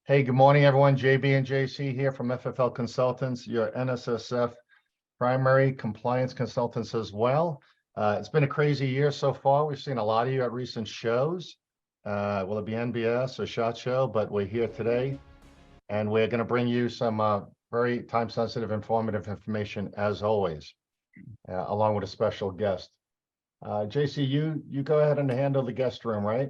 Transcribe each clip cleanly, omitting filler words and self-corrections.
Hey, good morning, everyone. JB and JC here from FFL Consultants, your NSSF primary compliance consultants as well. It's been a crazy year so far. We've seen a lot of you at recent shows. Will it be NBS or SHOT Show? But we're here today, and we're going to bring you some very time-sensitive, informative information as always, along with a special guest. JC, you go ahead and handle the guest room, right?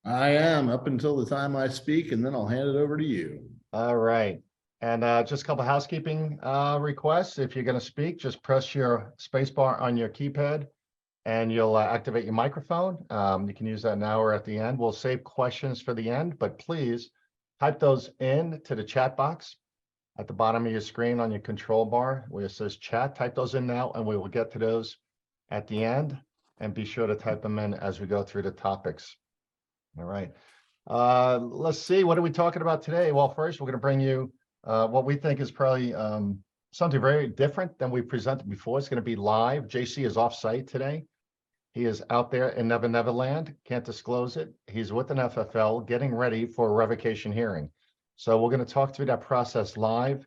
I am up until the time I speak, and then I'll hand it over to you. All right. And just a couple housekeeping requests. If you're going to speak, just press your space bar on your keypad and you'll activate your microphone. You can use that now or at the end. We'll save questions for the end, but please type those in to the chat box at the bottom of your screen on your control bar where it says chat. Type those in now and we will get to those at the end, and be sure to type them in as we go through the topics. All right. Let's see. What are we talking about today? Well, first, we're going to bring you what we think is probably something very different than we presented before. It's going to be live. JC is off-site today. He is out there in Never Never Land. Can't disclose it. He's with an FFL getting ready for a revocation hearing. So we're going to talk through that process live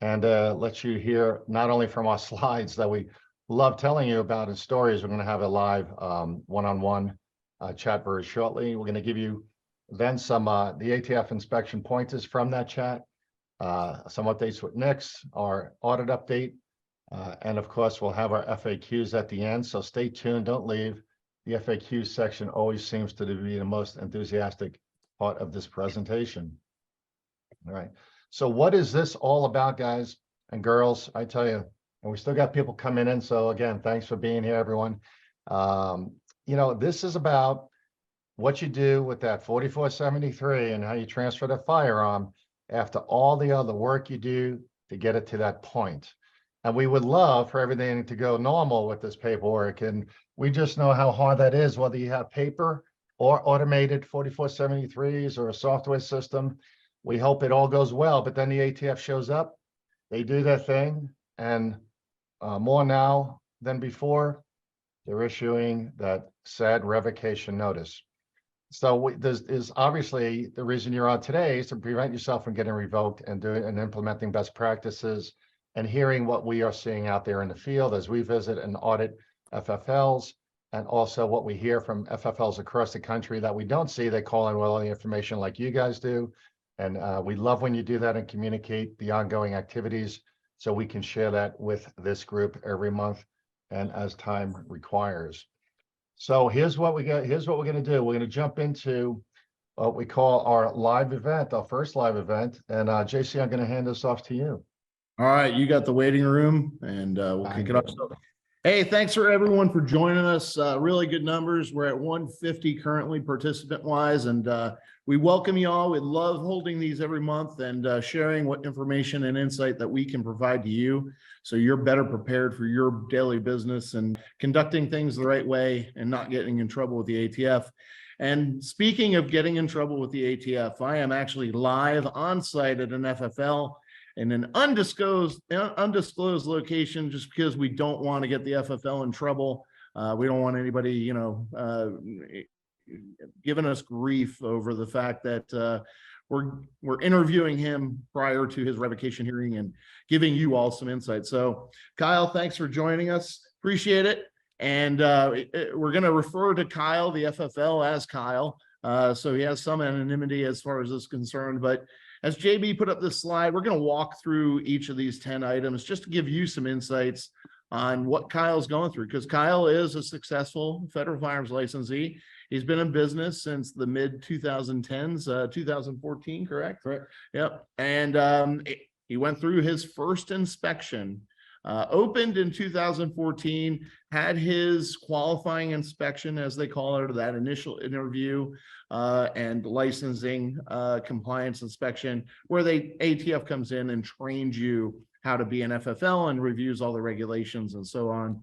and let you hear not only from our slides that we love telling you about and stories. We're going to have a live one-on-one chat very shortly. We're going to give you then some the ATF inspection pointers from that chat, some updates with NICS, our audit update, and of course we'll have our FAQs at the end. So stay tuned, don't leave. The FAQ section always seems to be the most enthusiastic part of this presentation. All right. So what is this all about, guys and girls? I tell you, and we still got people coming in. So again, thanks for being here, everyone. You know, this is about what you do with that 4473 and how you transfer the firearm after all the other work you do to get it to that point. And we would love for everything to go normal with this paperwork. And we just know how hard that is, whether you have paper or automated 4473s or a software system. We hope it all goes well, but then the ATF shows up, they do their thing, and more now than before, they're issuing that sad revocation notice. So this is obviously the reason you're on today is to prevent yourself from getting revoked and doing and implementing best practices and hearing what we are seeing out there in the field as we visit and audit FFLs, and also what we hear from FFLs across the country that we don't see. They call in with all the information like you guys do. And we love when you do that and communicate the ongoing activities so we can share that with this group every month and as time requires. So here's what we got. Here's what we're going to do. We're going to jump into what we call our live event, our first live event. And JC, I'm going to hand this off to you. All right, you got the waiting room, and we'll kick it off. So, hey, thanks for everyone for joining us. Really good numbers. We're at 150 currently participant-wise, and we welcome you all. We love holding these every month and sharing what information and insight that we can provide to you so you're better prepared for your daily business and conducting things the right way and not getting in trouble with the ATF. And speaking of getting in trouble with the ATF, I am actually live on site at an FFL in an undisclosed location, just because we don't want to get the FFL in trouble. We don't want anybody, you know, giving us grief over the fact that we're interviewing him prior to his revocation hearing and giving you all some insight. So Kyle, thanks for joining us. Appreciate it. And we're going to refer to Kyle, the FFL, as Kyle. So he has some anonymity as far as this is concerned. But as JB put up this slide, we're going to walk through each of these 10 items just to give you some insights on what Kyle's going through, because Kyle is a successful federal firearms licensee. He's been in business since the mid 2010s, 2014, correct? Correct. Yep. And he went through his first inspection, opened in 2014, had his qualifying inspection, as they call it, that initial interview and licensing compliance inspection, where ATF comes in and trains you how to be an FFL and reviews all the regulations and so on.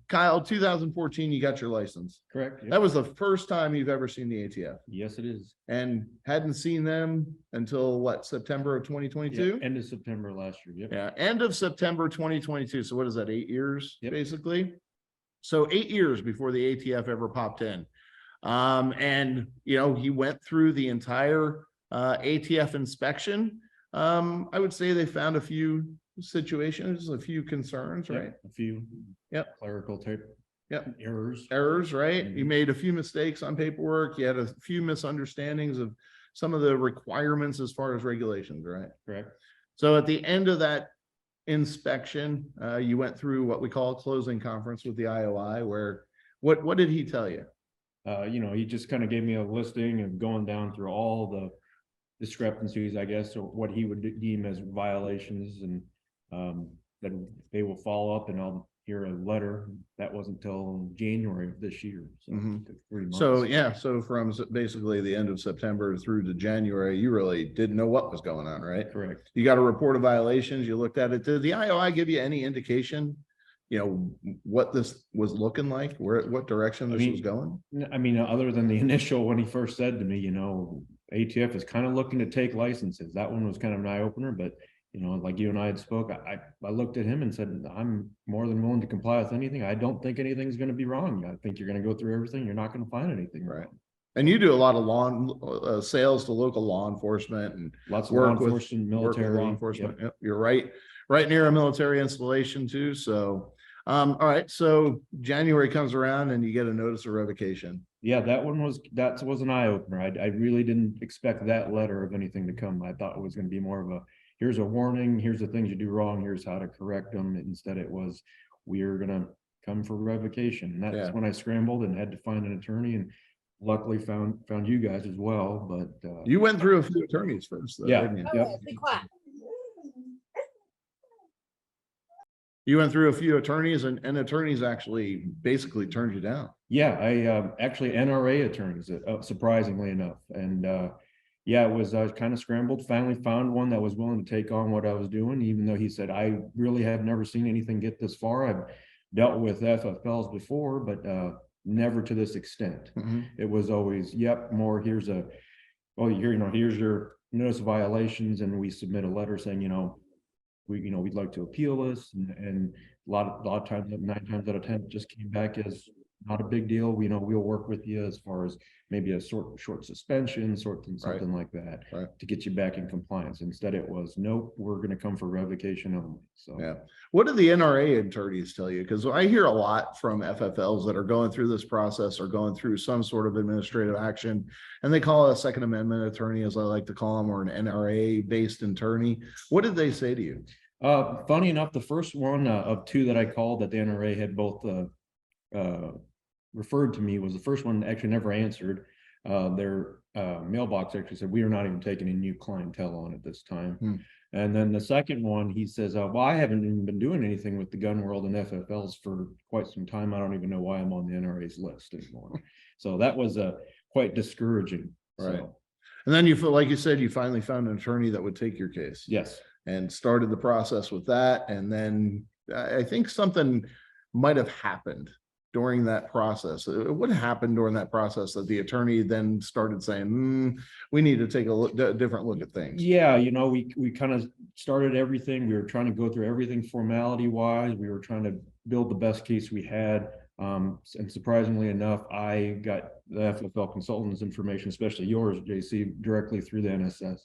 Kyle, 2014, you got your license. Correct. Yep. That was the first time you've ever seen the ATF. Yes, it is. And hadn't seen them until what, September of 2022? Yeah, end of September last year. Yep. Yeah, end of September 2022. So what is that, 8 years, Yep. basically? So 8 years before the ATF ever popped in. And, you know, he went through the entire ATF inspection. I would say they found a few situations, a few concerns, Yep, right? A few. Yep. Clerical type. Yep. Errors. Right? You made a few mistakes on paperwork. You had a few misunderstandings of some of the requirements as far as regulations, right? Correct. So at the end of that inspection, you went through what we call a closing conference with the IOI, where what did he tell you? He just kind of gave me a listing of going down through all the discrepancies, I guess, or what he would deem as violations, and that they will follow up, and I'll hear a letter. That wasn't till January of this year. So, it took 3 months. So yeah, so from basically the end of September through to January, you really didn't know what was going on, right? Correct. You got a report of violations, you looked at it. Did the IOI give you any indication, what this was looking like, what direction this was going? I mean, other than the initial, when he first said to me, ATF is kind of looking to take licenses. That one was kind of an eye opener, but like you and I had spoke, I looked at him and said, I'm more than willing to comply with anything. I don't think anything's going to be wrong. I think you're going to go through everything. You're not going to find anything Right. wrong. And you do a lot of sales to local law enforcement and Lots of law enforcement, military. law enforcement. Yep. You're right near a military installation too. So, all right. So January comes around and you get a notice of revocation. Yeah, that was an eye opener. I really didn't expect that letter of anything to come. I thought it was going to be more of a, here's a warning, here's the things you do wrong, here's how to correct them. Instead, it was, we're going to come for revocation. And that's when I scrambled and had to find an attorney, and luckily found you guys as well. But you went through a few attorneys first, though, yeah, didn't you? Yep. Be quiet. You went through a few attorneys, and attorneys actually basically turned you down. Yeah, I actually NRA attorneys, surprisingly enough. And yeah, it was kind of scrambled. Finally found one that was willing to take on what I was doing, even though he said, I really have never seen anything get this far. I've dealt with FFLs before, but never to this extent. It was always, yep, more, here's here's your notice of violations, and we submit a letter saying, we'd like to appeal this, and a lot of times, 9 times out of 10, it just came back as not a big deal. We'll work with you as far as maybe a short suspension, something like that, to get you back in compliance. Instead, it was, nope, we're going to come for revocation only. So yeah, what did the NRA attorneys tell you? Because I hear a lot from FFLs that are going through this process or going through some sort of administrative action, and they call it a Second Amendment attorney, as I like to call them, or an NRA based attorney. What did they say to you? Funny enough, the first one of 2 that I called that the NRA had both referred to me was the first one that actually never answered. Their mailbox actually said, we are not even taking any new clientele on at this time. And then the second one, he says, well, I haven't even been doing anything with the gun world and FFLs for quite some time. I don't even know why I'm on the NRA's list anymore. So that was quite discouraging. Right. So, And then you feel like you said, you finally found an attorney that would take your case. yes. And started the process with that. And then I think something might have happened during that process. What happened during that process that the attorney then started saying, we need to take a different look at things? Yeah, we kind of started everything. We were trying to go through everything formality wise. We were trying to build the best case we had. And surprisingly enough, I got the FFL consultants information, especially yours, JC, directly through the NSSF,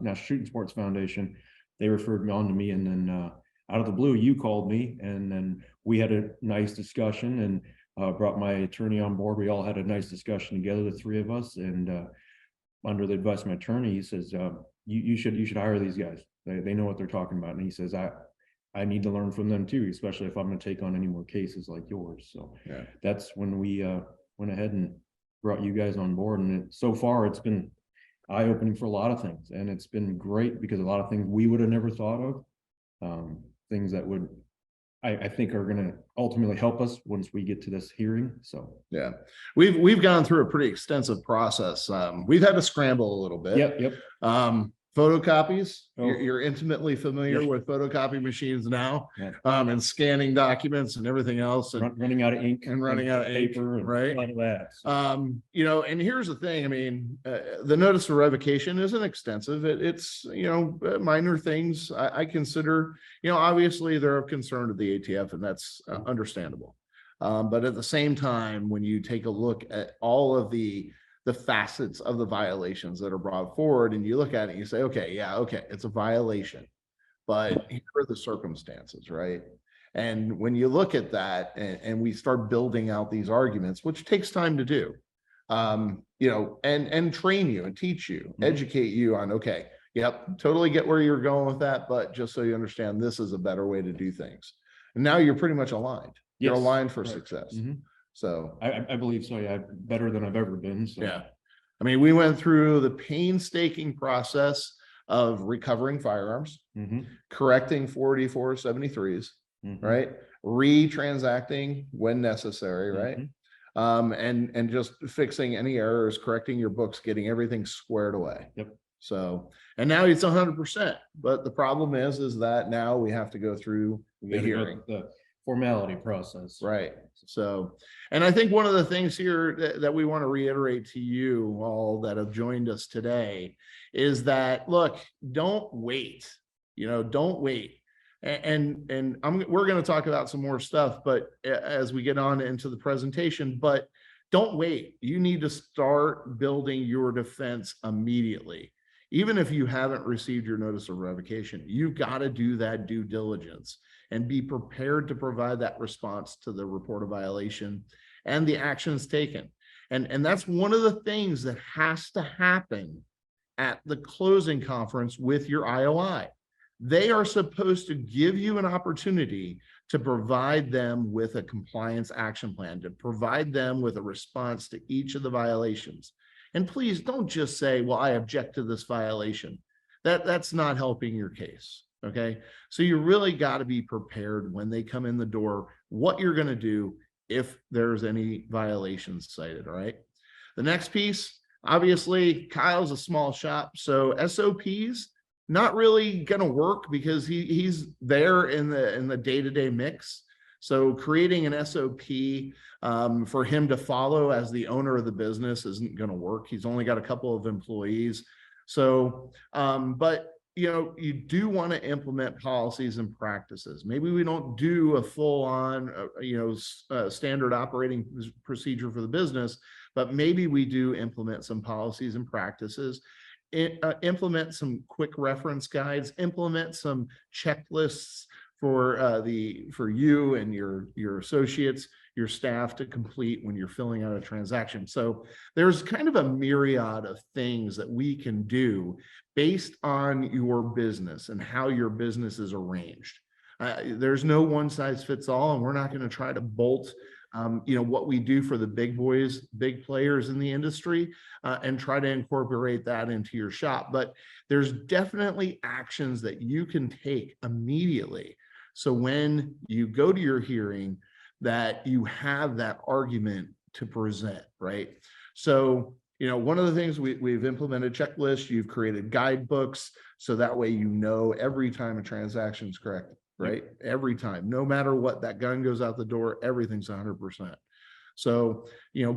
National Shooting Sports Foundation. They referred me on to me, and then out of the blue, you called me, and then we had a nice discussion, and brought my attorney on board. We all had a nice discussion together, the 3 of us, and under the advice of my attorney, he says, you should hire these guys. They know what they're talking about. And he says, I need to learn from them too, especially if I'm going to take on any more cases like yours. So yeah, that's when we went ahead and brought you guys on board. And so far, it's been eye-opening for a lot of things, and it's been great because a lot of things we would have never thought of, things that would, I think, are going to ultimately help us once we get to this hearing. So yeah, we've gone through a pretty extensive process. We've had to scramble a little bit. Yep. Photocopies. Oh. You're intimately familiar Yep. with photocopy machines now, Yeah. And scanning documents and everything else, and running out of ink and running out of ink, paper, and right? all of that. So, And here's the thing. I mean, the notice of revocation isn't extensive. It's minor things. I consider, obviously they're of concern to the ATF, and that's understandable. But at the same time, when you take a look at all of the the facets of the violations that are brought forward, and you look at it and you say, okay, yeah, okay, it's a violation, but here are the circumstances, right? And when you look at that and we start building out these arguments, which takes time to do, and train you and teach you, educate you on, okay, yep, totally get where you're going with that, but just so you understand, this is a better way to do things. And now you're pretty much aligned. You're aligned for success. So I believe so. Yeah, better than I've ever been. So. Yeah. I mean, we went through the painstaking process of recovering firearms, correcting 48473s, right? Retransacting when necessary, right? And just fixing any errors, correcting your books, getting everything squared away. Yep. So, and now it's 100%, but the problem is that now we have to go through the hearing. The formality process. Right. So, and I think one of the things here that we want to reiterate to you all that have joined us today is that, look, don't wait, don't wait. And we're going to talk about some more stuff, but as we get on into the presentation, but don't wait. You need to start building your defense immediately. Even if you haven't received your notice of revocation, you've got to do that due diligence and be prepared to provide that response to the report of violation and the actions taken. And that's one of the things that has to happen at the closing conference with your IOI. They are supposed to give you an opportunity to provide them with a compliance action plan, to provide them with a response to each of the violations. And please don't just say, well, I object to this violation. That's not helping your case, okay? So you really got to be prepared when they come in the door, what you're going to do if there's any violations cited, all right? The next piece, obviously, Kyle's a small shop, so SOPs, not really going to work because he's there in the day-to-day mix. So creating an SOP for him to follow as the owner of the business isn't going to work. He's only got a couple of employees. So, but you do want to implement policies and practices. Maybe we don't do a full-on, standard operating procedure for the business, but maybe we do implement some policies and practices. Implement some quick reference guides, implement some checklists for you and your associates, your staff to complete when you're filling out a transaction. So there's kind of a myriad of things that we can do based on your business and how your business is arranged. There's no one size fits all, and we're not going to try to bolt what we do for the big boys, big players in the industry, and try to incorporate that into your shop. But there's definitely actions that you can take immediately. So when you go to your hearing, that you have that argument to present, right? So, one of the things we've implemented checklists, you've created guidebooks, so that way every time a transaction is correct. Right? Every time, no matter what, that gun goes out the door, everything's 100%. So,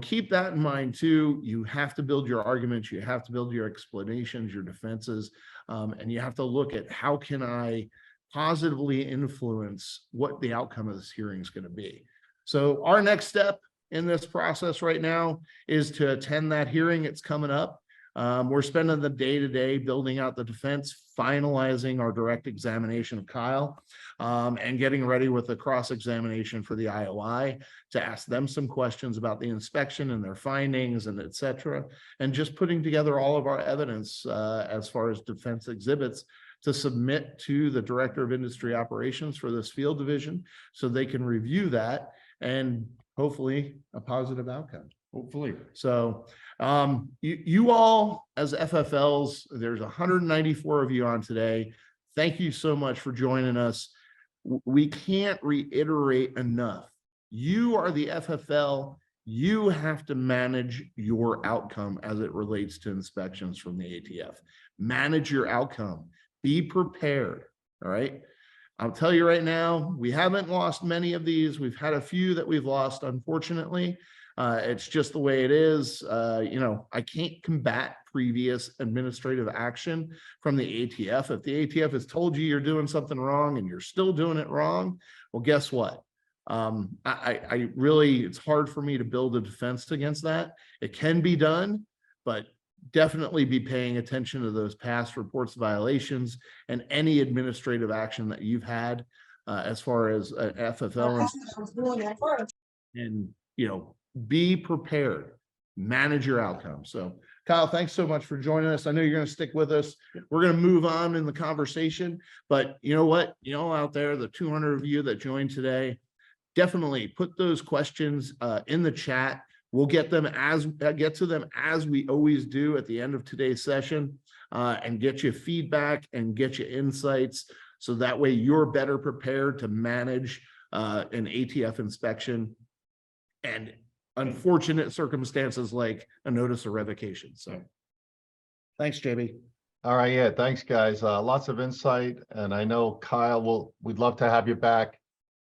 keep that in mind too. You have to build your arguments, you have to build your explanations, your defenses, and you have to look at how can I positively influence what the outcome of this hearing is going to be. So our next step in this process right now is to attend that hearing. It's coming up. We're spending the day-to-day building out the defense, finalizing our direct examination of Kyle, and getting ready with the cross-examination for the IOI to ask them some questions about the inspection and their findings and et cetera, and just putting together all of our evidence as far as defense exhibits to submit to the Director of Industry Operations for this field division so they can review that and hopefully a positive outcome. Hopefully. So you all as FFLs, there's 194 of you on today. Thank you so much for joining us. We can't reiterate enough. You are the FFL. You have to manage your outcome as it relates to inspections from the ATF. Manage your outcome. Be prepared. All right. I'll tell you right now, we haven't lost many of these. We've had a few that we've lost, unfortunately. It's just the way it is. I can't combat previous administrative action from the ATF. If the ATF has told you you're doing something wrong and you're still doing it wrong, well, guess what? I really, it's hard for me to build a defense against that. It can be done, but definitely be paying attention to those past reports of violations and any administrative action that you've had as far as FFL and, you know, be prepared, manage your outcome. So Kyle, thanks so much for joining us. I know you're going to stick with us. We're going to move on in the conversation, but you know what, you know, out there, the 200 of you that joined today, definitely put those questions in the chat. We'll get to them as we always do at the end of today's session, and get you feedback and get you insights. So that way you're better prepared to manage an ATF inspection and unfortunate circumstances like a notice of revocation. So thanks, JB. All right, yeah, thanks, guys. Lots of insight, and I know Kyle we'd love to have you back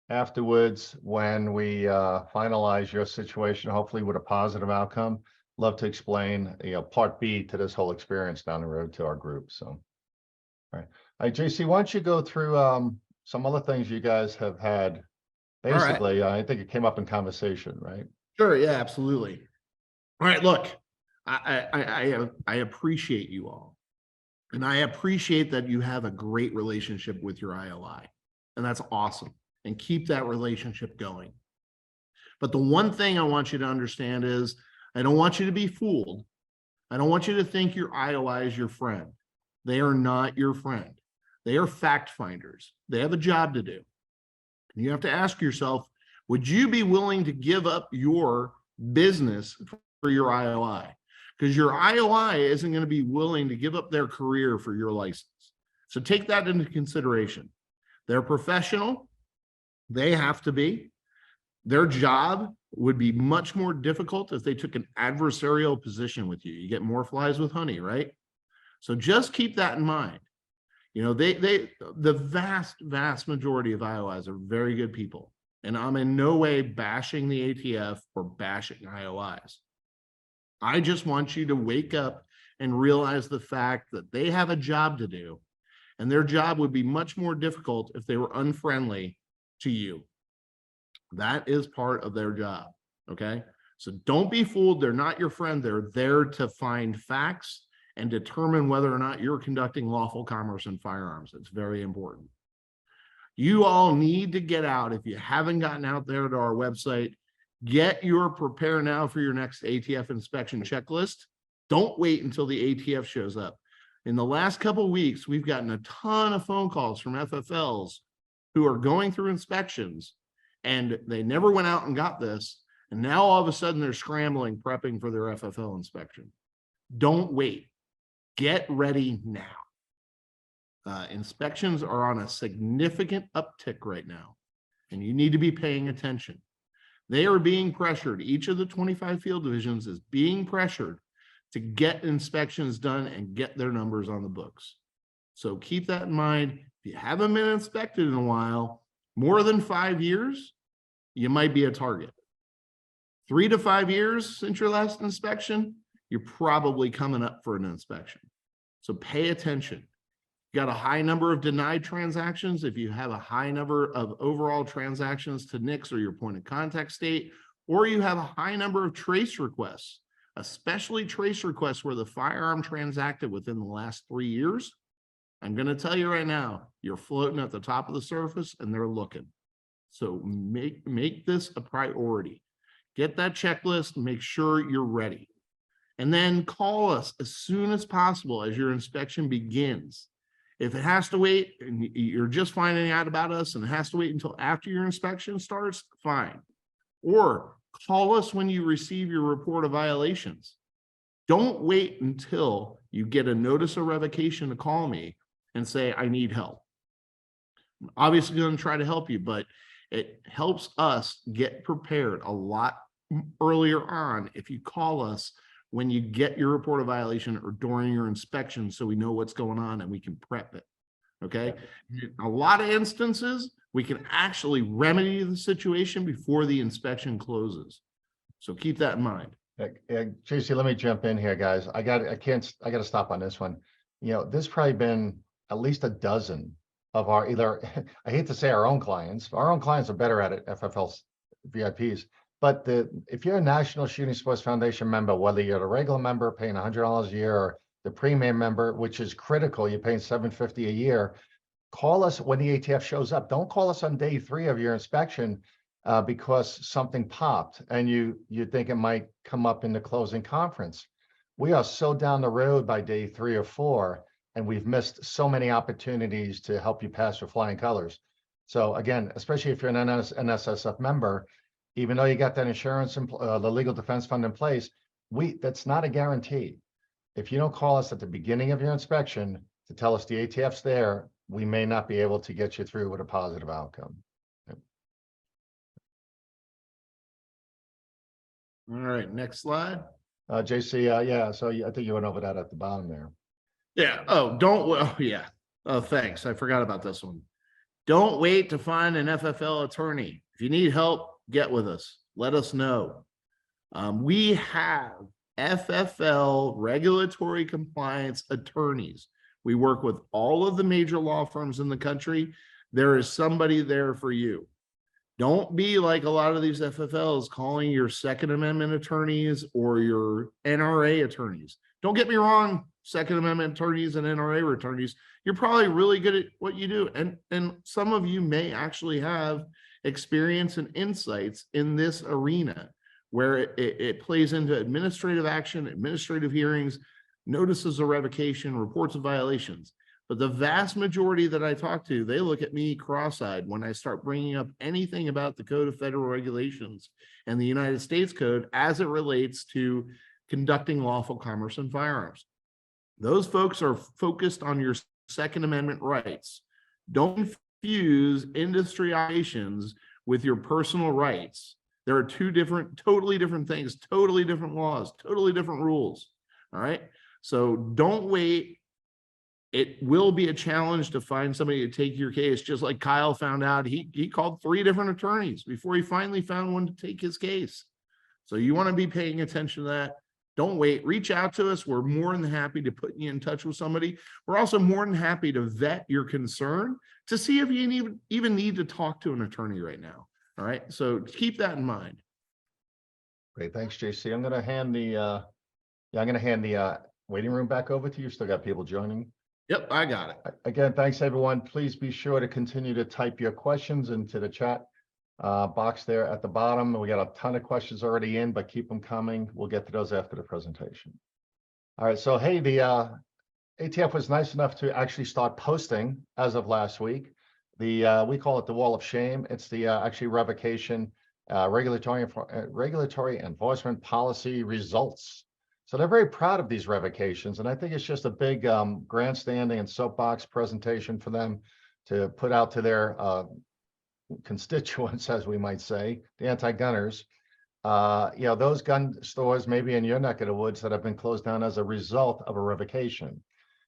afterwards when we finalize your situation, hopefully with a positive outcome. Love to explain, you know, part B to this whole experience down the road to our group. So, all right, JC, why don't you go through some other things you guys have had? Basically, I think it came up in conversation, right? Sure, yeah, absolutely. All right, look, I appreciate you all, and I appreciate that you have a great relationship with your IOI, and that's awesome. And keep that relationship going. But the one thing I want you to understand is I don't want you to be fooled. I don't want you to think your IOI is your friend. They are not your friend. They are fact finders. They have a job to do. And you have to ask yourself, would you be willing to give up your business for your IOI? Because your IOI isn't going to be willing to give up their career for your license. So take that into consideration. They're professional. They have to be. Their job would be much more difficult if they took an adversarial position with you. You get more flies with honey, right? So just keep that in mind. You know, the vast majority of IOIs are very good people. And I'm in no way bashing the ATF or bashing IOIs. I just want you to wake up and realize the fact that they have a job to do. And their job would be much more difficult if they were unfriendly to you. That is part of their job. Okay. So don't be fooled. They're not your friend. They're there to find facts and determine whether or not you're conducting lawful commerce in firearms. It's very important. You all need to get out. If you haven't gotten out there to our website, get your prepare now for your next ATF inspection checklist. Don't wait until the ATF shows up. In the last couple of weeks, we've gotten a ton of phone calls from FFLs who are going through inspections, and they never went out and got this. And now all of a sudden they're scrambling, prepping for their FFL inspection. Don't wait. Get ready now. Inspections are on a significant uptick right now, and you need to be paying attention. They are being pressured. Each of the 25 field divisions is being pressured to get inspections done and get their numbers on the books. So keep that in mind. If you haven't been inspected in a while, more than 5 years, you might be a target. 3 to 5 years since your last inspection, you're probably coming up for an inspection. So pay attention. You got a high number of denied transactions. If you have a high number of overall transactions to NICS or your point of contact state, or you have a high number of trace requests, especially trace requests where the firearm transacted within the last 3 years, I'm going to tell you right now, you're floating at the top of the surface and they're looking. So make this a priority. Get that checklist, make sure you're ready. And then call us as soon as possible as your inspection begins. If it has to wait and you're just finding out about us and it has to wait until after your inspection starts, fine. Or call us when you receive your report of violations. Don't wait until you get a notice of revocation to call me and say, I need help. I'm obviously going to try to help you, but it helps us get prepared a lot earlier on if you call us when you get your report of violation or during your inspection, so we know what's going on and we can prep it. Okay. In a lot of instances, we can actually remedy the situation before the inspection closes. So keep that in mind. JC, let me jump in here, guys. I got to stop on this one. You know, there's probably been at least a dozen of our I hate to say our own clients are better at it, FFLs, VIPs, But if you're a National Shooting Sports Foundation member, whether you're a regular member paying $100 a year or the premium member, which is critical, you're paying $750 a year, call us when the ATF shows up. Don't call us on day 3 of your inspection because something popped and you think it might come up in the closing conference. We are so down the road by day 3 or 4, and we've missed so many opportunities to help you pass with flying colors. So again, especially if you're an NSSF member, even though you got that insurance, the legal defense fund in place, that's not a guarantee. If you don't call us at the beginning of your inspection to tell us the ATF's there, we may not be able to get you through with a positive outcome. Yep. All right, next slide. JC, yeah, so I think you went over that at the bottom there. Yeah. Yeah. Oh, thanks. I forgot about this one. Don't wait to find an FFL attorney. If you need help, get with us. Let us know. We have FFL regulatory compliance attorneys. We work with all of the major law firms in the country. There is somebody there for you. Don't be like a lot of these FFLs calling your Second Amendment attorneys or your NRA attorneys. Don't get me wrong, Second Amendment attorneys and NRA attorneys, you're probably really good at what you do. And some of you may actually have experience and insights in this arena where it plays into administrative action, administrative hearings, notices of revocation, reports of violations. But the vast majority that I talk to, they look at me cross-eyed when I start bringing up anything about the Code of Federal Regulations and the United States Code as it relates to conducting lawful commerce in firearms. Those folks are focused on your Second Amendment rights. Don't confuse industry operations with your personal rights. There are two totally different things, totally different laws, totally different rules. All right. So don't wait. It will be a challenge to find somebody to take your case, just like Kyle found out. He called 3 different attorneys before he finally found one to take his case. So you want to be paying attention to that. Don't wait. Reach out to us. We're more than happy to put you in touch with somebody. We're also more than happy to vet your concern to see if you even need to talk to an attorney right now. All right. So keep that in mind. Great. Thanks, JC. I'm going to hand the waiting room back over to you. Still got people joining. Yep, I got it. Again, thanks everyone. Please be sure to continue to type your questions into the chat box there at the bottom. We got a ton of questions already in, but keep them coming. We'll get to those after the presentation. All right, so hey, the ATF was nice enough to actually start posting as of last week. We call it the Wall of Shame. It's the actually revocation regulatory enforcement policy results. So they're very proud of these revocations, and I think it's just a big grandstanding and soapbox presentation for them to put out to their constituents, as we might say, the anti-gunners. Those gun stores maybe in your neck of the woods that have been closed down as a result of a revocation.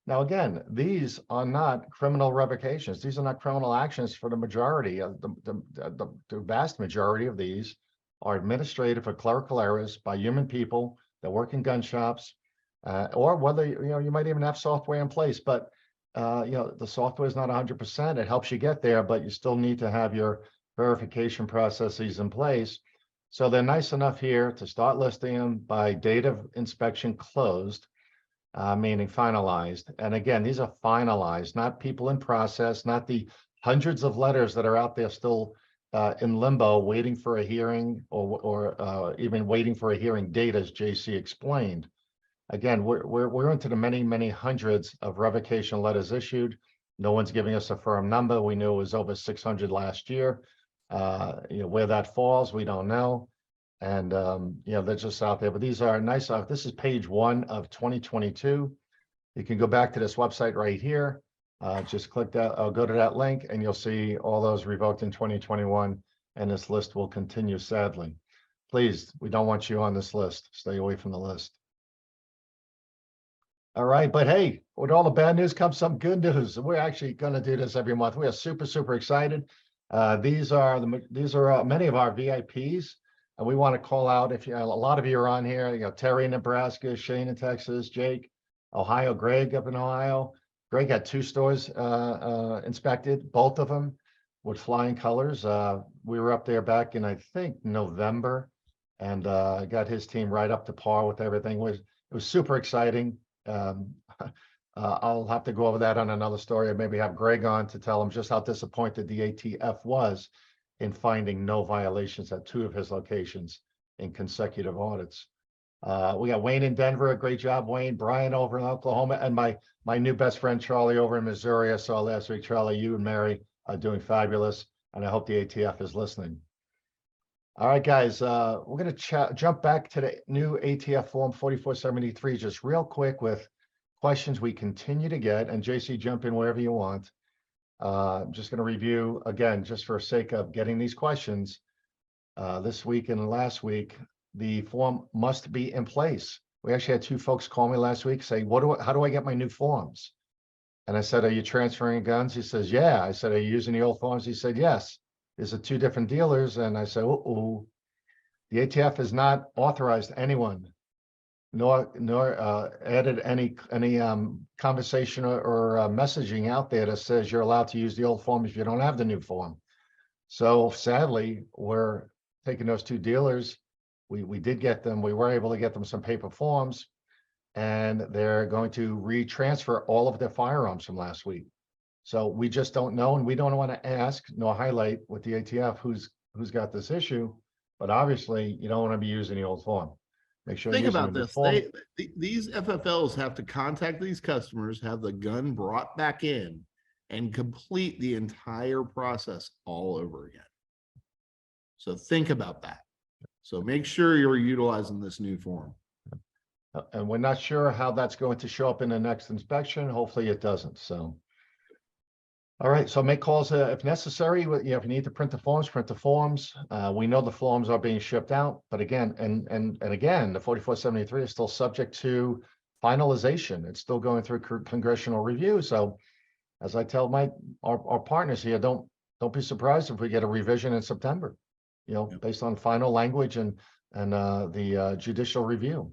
Now, again, these are not criminal revocations. These are not criminal actions for the majority of the vast majority of these are administrative or clerical errors by human people that work in gun shops, or whether, you might even have software in place, but the software is not 100%. It helps you get there, but you still need to have your verification processes in place. So they're nice enough here to start listing them by date of inspection closed, meaning finalized. And again, these are finalized, not people in process, not the hundreds of letters that are out there still in limbo, waiting for a hearing or even waiting for a hearing date, as JC explained. Again, we're into the many hundreds of revocation letters issued. No one's giving us a firm number. We knew it was over 600 last year. Where that falls, we don't know. And they're just out there. But these are nice. This is page 1 of 2022. You can go back to this website right here. Just click that, go to that link, and you'll see all those revoked in 2021, and this list will continue, sadly. Please, we don't want you on this list. Stay away from the list. All right, but hey, with all the bad news comes some good news. We're actually going to do this every month. We are super excited. These are many of our VIPs, and we want to call out, if a lot of you are on here, Terry in Nebraska, Shane in Texas, Jake, Ohio, Greg up in Ohio. Greg had 2 stores inspected, both of them with flying colors. We were up there back in, I think, November. and got his team right up to par with everything. It was super exciting. I'll have to go over that on another story, and maybe have Greg on to tell him just how disappointed the ATF was in finding no violations at 2 of his locations in consecutive audits. We got Wayne in Denver. Great job, Wayne. Brian over in Oklahoma, and my new best friend Charlie over in Missouri. I saw last week. Charlie, you and Mary are doing fabulous, and I hope the ATF is listening. All right, guys, we're going to jump back to the new ATF Form 4473 just real quick with questions we continue to get. And JC, jump in wherever you want. I'm just going to review again, just for sake of getting these questions. This week and last week, the form must be in place. We actually had 2 folks call me last week, say, how do I get my new forms? And I said, are you transferring guns? He says, yeah. I said, are you using the old forms? He said, yes. Is it 2 different dealers? And I said, the ATF has not authorized anyone, nor added any conversation or messaging out there that says you're allowed to use the old form if you don't have the new form. So sadly, we're taking those 2 dealers. We did get them. We were able to get them some paper forms, and they're going to retransfer all of their firearms from last week. So we just don't know, and we don't want to ask nor highlight with the ATF who's got this issue. But obviously, you don't want to be using the old form. Make sure Think you're using about the new this. form. These FFLs have to contact these customers, have the gun brought back in, and complete the entire process all over again. So think about that. So make sure you're utilizing this new form. And we're not sure how that's going to show up in the next inspection. Hopefully it doesn't. So, all right. So make calls if necessary. If you need to print the forms, print the forms. We know the forms are being shipped out, but again, and again, the 4473 is still subject to finalization. It's still going through congressional review. So, as I tell our partners here, don't be surprised if we get a revision in September. Based on final language and the judicial review.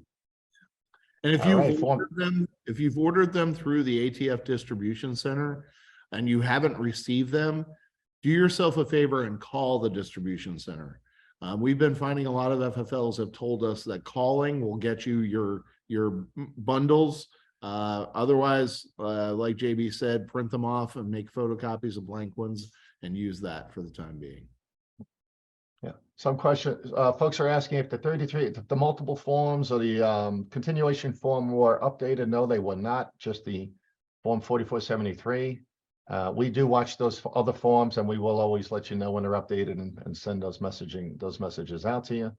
And if you've ordered them through the ATF distribution center and you haven't received them, do yourself a favor and call the distribution center. We've been finding a lot of FFLs have told us that calling will get you your bundles. Otherwise, like JB said, print them off and make photocopies of blank ones and use that for the time being. Yeah, some questions. Folks are asking if the multiple forms or the continuation form were updated. No, they were not. Just the form 4473. We do watch those other forms, and we will always let you know when they're updated and send those messages out to you.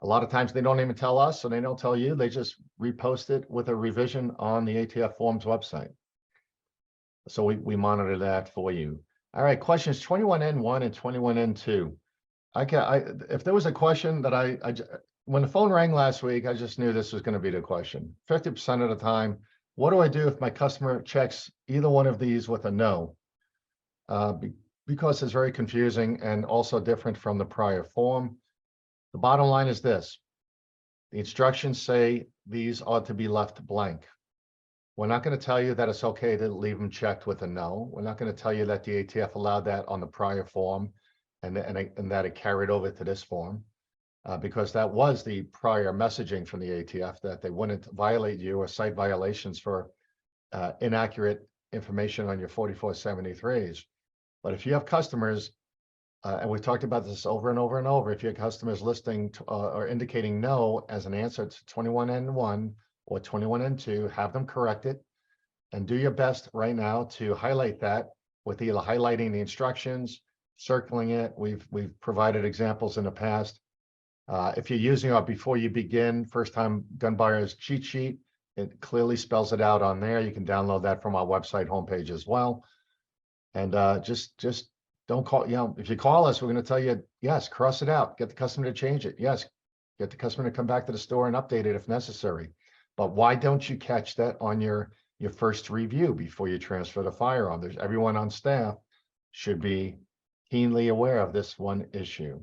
A lot of times they don't even tell us, so they don't tell you. They just repost it with a revision on the ATF Forms website. So we monitor that for you. All right, questions 21N1 and 21N2. If there was a question that when the phone rang last week, I just knew this was going to be the question. 50% of the time, what do I do if my customer checks either one of these with a no? Because it's very confusing and also different from the prior form. The bottom line is this. The instructions say these ought to be left blank. We're not going to tell you that it's okay to leave them checked with a no. We're not going to tell you that the ATF allowed that on the prior form and that it carried over to this form, because that was the prior messaging from the ATF that they wouldn't violate you or cite violations for inaccurate information on your 4473s. But if you have customers, and we've talked about this over and over and over, if your customers listing or indicating no as an answer to 21N1 or 21N2, have them correct it and do your best right now to highlight that with either highlighting the instructions, circling it. We've provided examples in the past. If you're using our before you begin first time gun buyers cheat sheet, it clearly spells it out on there. You can download that from our website homepage as well. And just don't call, if you call us, we're going to tell you, yes, cross it out, get the customer to change it. Yes, get the customer to come back to the store and update it if necessary. But why don't you catch that on your first review before you transfer the firearm? Everyone on staff should be keenly aware of this one issue.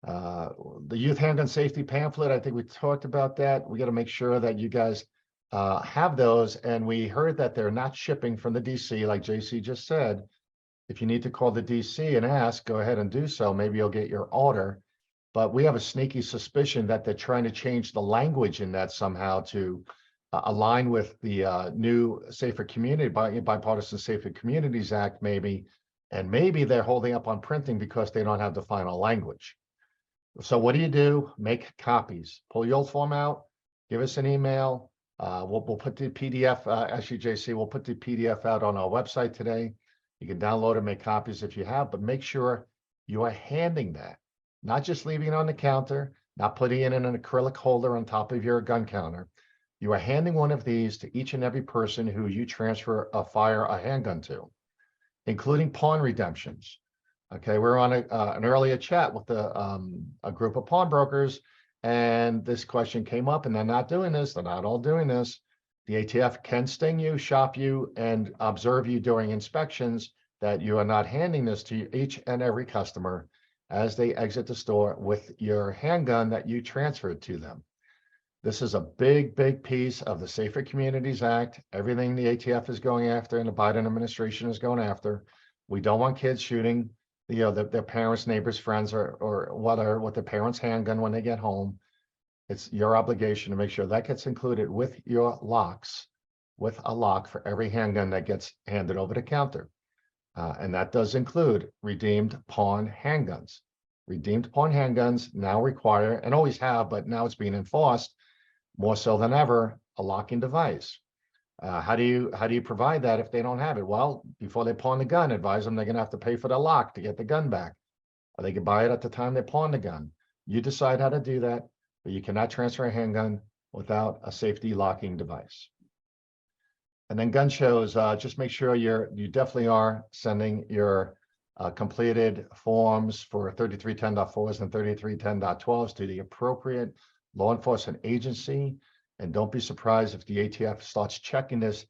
The youth handgun safety pamphlet, I think we talked about that. We got to make sure that you guys have those. And we heard that they're not shipping from the DC, like JC just said. If you need to call the DC and ask, go ahead and do so. Maybe you'll get your order. but we have a sneaky suspicion that they're trying to change the language in that somehow to align with the new Safer Community, Bipartisan Safer Communities Act, maybe, and maybe they're holding up on printing because they don't have the final language. So what do? Make copies. Pull your old form out, give us an email. We'll put the PDF, actually, JC, we'll put the PDF out on our website today. You can download and make copies if you have, but make sure you are handing that, not just leaving it on the counter, not putting it in an acrylic holder on top of your gun counter. You are handing one of these to each and every person who you transfer a handgun to, including pawn redemptions. Okay, we're on an earlier chat with a group of pawnbrokers, and this question came up, and they're not doing this. They're not all doing this. The ATF can sting you, shop you, and observe you during inspections that you are not handing this to each and every customer as they exit the store with your handgun that you transferred to them. This is a big, big piece of the Safer Communities Act. Everything the ATF is going after and the Biden administration is going after. We don't want kids shooting their parents, neighbors, friends, or what their parents' handgun when they get home. It's your obligation to make sure that gets included with your locks, with a lock for every handgun that gets handed over the counter. And that does include redeemed pawn handguns. Redeemed pawn handguns now require, and always have, but now it's being enforced more so than ever, a locking device. How do you provide that if they don't have it? Well, before they pawn the gun, advise them they're going to have to pay for the lock to get the gun back, or they can buy it at the time they pawn the gun. You decide how to do that, but you cannot transfer a handgun without a safety locking device. And then gun shows, just make sure you definitely are sending your completed forms for 3310.4s and 3310.12s to the appropriate law enforcement agency. And don't be surprised if the ATF starts checking this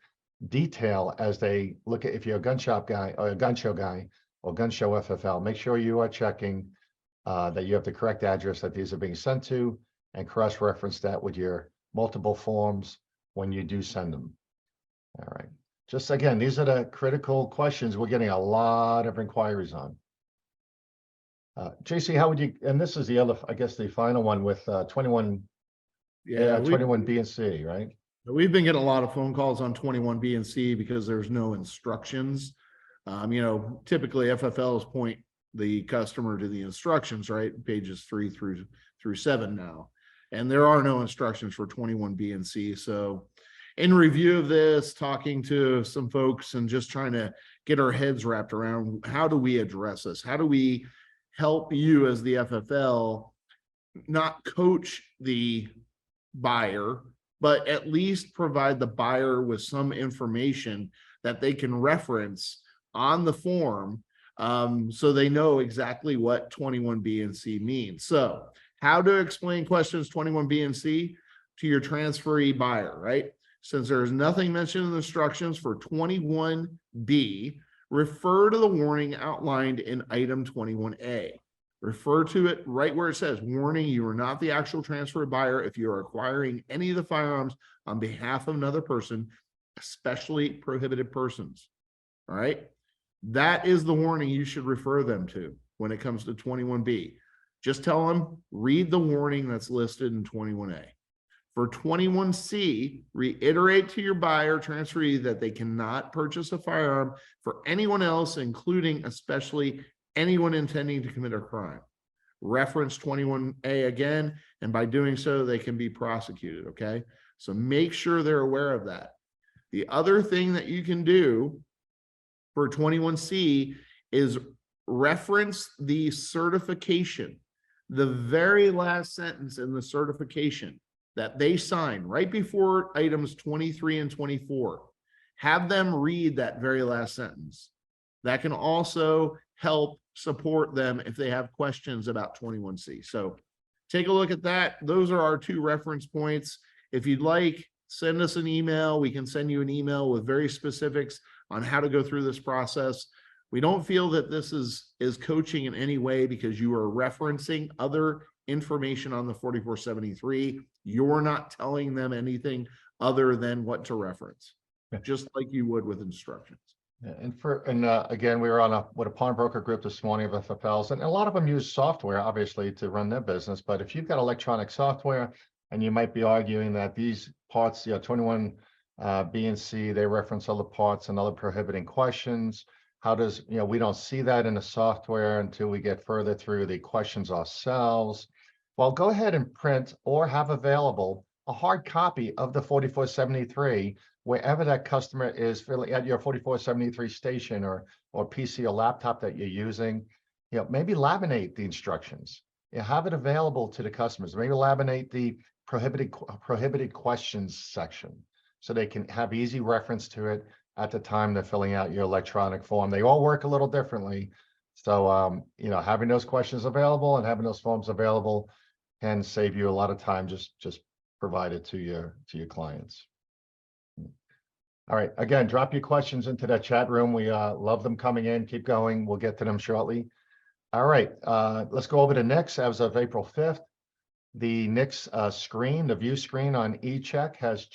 detail as they look at, if you're a gun shop guy or a gun show guy or gun show FFL, make sure you are checking that you have the correct address that these are being sent to, and cross-reference that with your multiple forms when you do send them. All right. Just again, these are the critical questions we're getting a lot of inquiries on. JC, how would you, and this is the other, I guess, the final one with 21. Yeah, 21B and C, right? We've been getting a lot of phone calls on 21B and C because there's no instructions. Typically FFLs point the customer to the instructions, right? Pages 3 through 7 now. And there are no instructions for 21B and C. So in review of this, talking to some folks and just trying to get our heads wrapped around, how do we address this? How do we help you as the FFL not coach the buyer, but at least provide the buyer with some information that they can reference on the form, so they know exactly what 21B and C means. So how to explain questions 21B and C to your transferee buyer, right? Since there is nothing mentioned in the instructions for 21B, refer to the warning outlined in item 21A. Refer to it right where it says, warning, you are not the actual transfer buyer if you are acquiring any of the firearms on behalf of another person, especially prohibited persons. All right. That is the warning you should refer them to when it comes to 21B. Just tell them, read the warning that's listed in 21A. For 21C, reiterate to your buyer transferee that they cannot purchase a firearm for anyone else, including especially anyone intending to commit a crime. Reference 21A again, and by doing so, they can be prosecuted, okay? So make sure they're aware of that. The other thing that you can do for 21C is reference the certification, the very last sentence in the certification that they sign right before items 23 and 24. Have them read that very last sentence. That can also help support them if they have questions about 21C. So take a look at that. Those are our 2 reference points. If you'd like, send us an email. We can send you an email with very specifics on how to go through this process. We don't feel that this is coaching in any way because you are referencing other information on the 4473. You're not telling them anything other than what to reference, just like you would with instructions. Again, we were on with a pawnbroker group this morning of FFLs, and a lot of them use software, obviously, to run their business. But if you've got electronic software, and you might be arguing that these parts, 21 B and C, they reference other parts and other prohibiting questions. How does, we don't see that in the software until we get further through the questions ourselves. Well, go ahead and print or have available a hard copy of the 4473 wherever that customer is filling at your 4473 station or PC or laptop that you're using. Maybe laminate the instructions. Have it available to the customers. Maybe laminate the prohibited questions section so they can have easy reference to it at the time they're filling out your electronic form. They all work a little differently. So, having those questions available and having those forms available can save you a lot of time. Just provide it to your clients. All right, again, drop your questions into that chat room. We love them coming in. Keep going. We'll get to them shortly. All right, let's go over to NICS. As of April 5th, the NICS screen, the view screen on eCheck has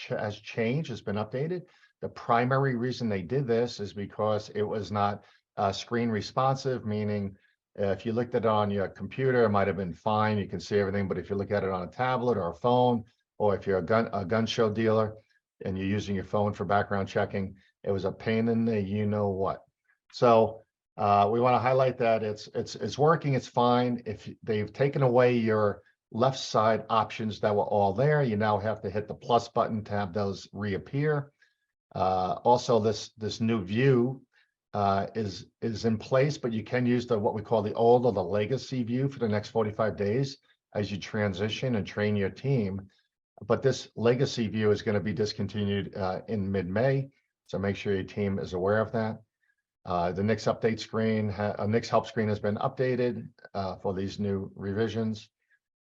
changed, has been updated. The primary reason they did this is because it was not screen responsive, meaning if you looked at it on your computer, it might have been fine. You can see everything, but if you look at it on a tablet or a phone, or if you're a gun show dealer and you're using your phone for background checking, it was a pain in the what. So we want to highlight that it's working, it's fine. If they've taken away your left side options that were all there, you now have to hit the plus button to have those reappear. Also, this new view is in place, but you can use what we call the old or the legacy view for the next 45 days as you transition and train your team. But this legacy view is going to be discontinued in mid-May, so make sure your team is aware of that. The NICS update screen, NICS help screen has been updated for these new revisions.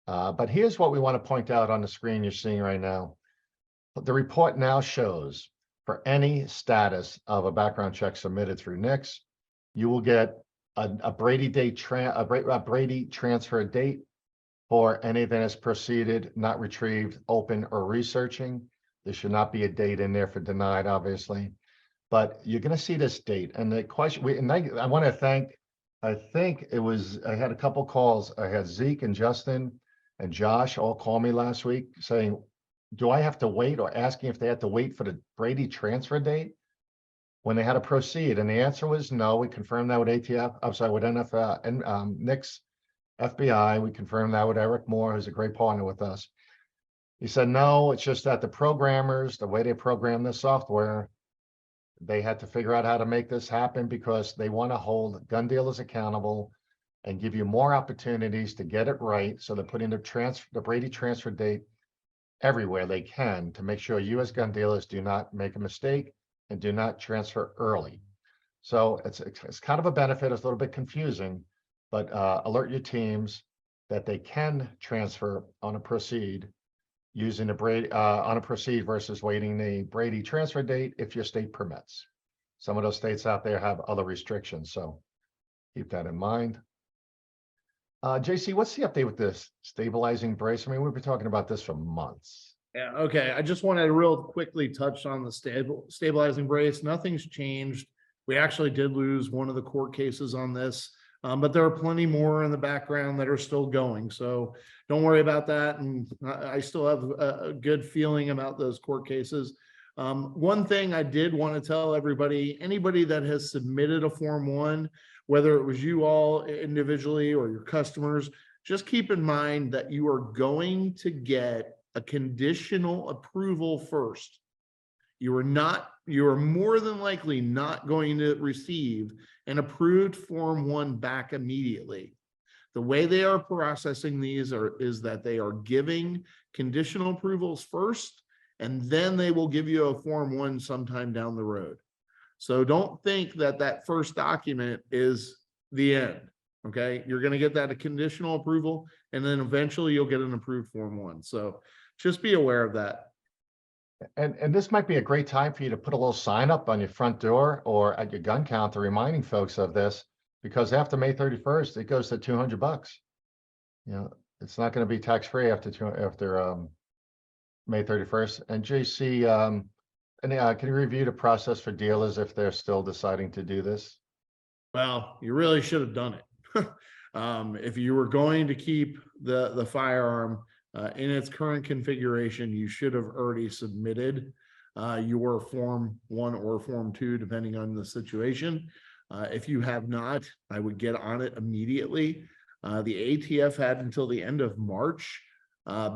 But here's what we want to point out on the screen you're seeing right now. The report now shows for any status of a background check submitted through NICS, you will get a Brady transfer date for anything that's proceeded, not retrieved, open, or researching. There should not be a date in there for denied, obviously, but you're going to see this date. And the question, I want to thank, I had a couple calls. I had Zeke and Justin and Josh all call me last week saying, do I have to wait, or asking if they had to wait for the Brady transfer date when they had to proceed? And the answer was no. We confirmed that with ATF, I'm sorry, with NFL and NICS FBI. We confirmed that with Eric Moore, who's a great partner with us. He said, no, it's just that the programmers, the way they program this software, they had to figure out how to make this happen because they want to hold gun dealers accountable and give you more opportunities to get it right. So they're putting the Brady transfer date everywhere they can to make sure you as gun dealers do not make a mistake and do not transfer early. So it's kind of a benefit. It's a little bit confusing, but alert your teams that they can transfer on a proceed using the Brady on a proceed versus waiting the Brady transfer date if your state permits. Some of those states out there have other restrictions, so keep that in mind. JC, what's the update with this stabilizing brace? I mean, we've been talking about this for months. Yeah, okay. I just wanted to real quickly touch on the stabilizing brace. Nothing's changed. We actually did lose one of the court cases on this, but there are plenty more in the background that are still going. So don't worry about that. And I still have a good feeling about those court cases. One thing I did want to tell everybody, anybody that has submitted a Form 1, whether it was you all individually or your customers, just keep in mind that you are going to get a conditional approval first. You are more than likely not going to receive an approved Form 1 back immediately. The way they are processing these is that they are giving conditional approvals first, and then they will give you a Form 1 sometime down the road. So don't think that that first document is the end, okay? You're going to get that a conditional approval, and then eventually you'll get an approved Form 1. So just be aware of that. And this might be a great time for you to put a little sign up on your front door or at your gun counter reminding folks of this, because after May 31st, it goes to $200. You know, it's not going to be tax-free after May 31st. And JC, And can you review the process for dealers if they're still deciding to do this? Well, you really should have done it. If you were going to keep the firearm in its current configuration, you should have already submitted your Form 1 or Form 2, depending on the situation. If you have not, I would get on it immediately. The ATF had until the end of March,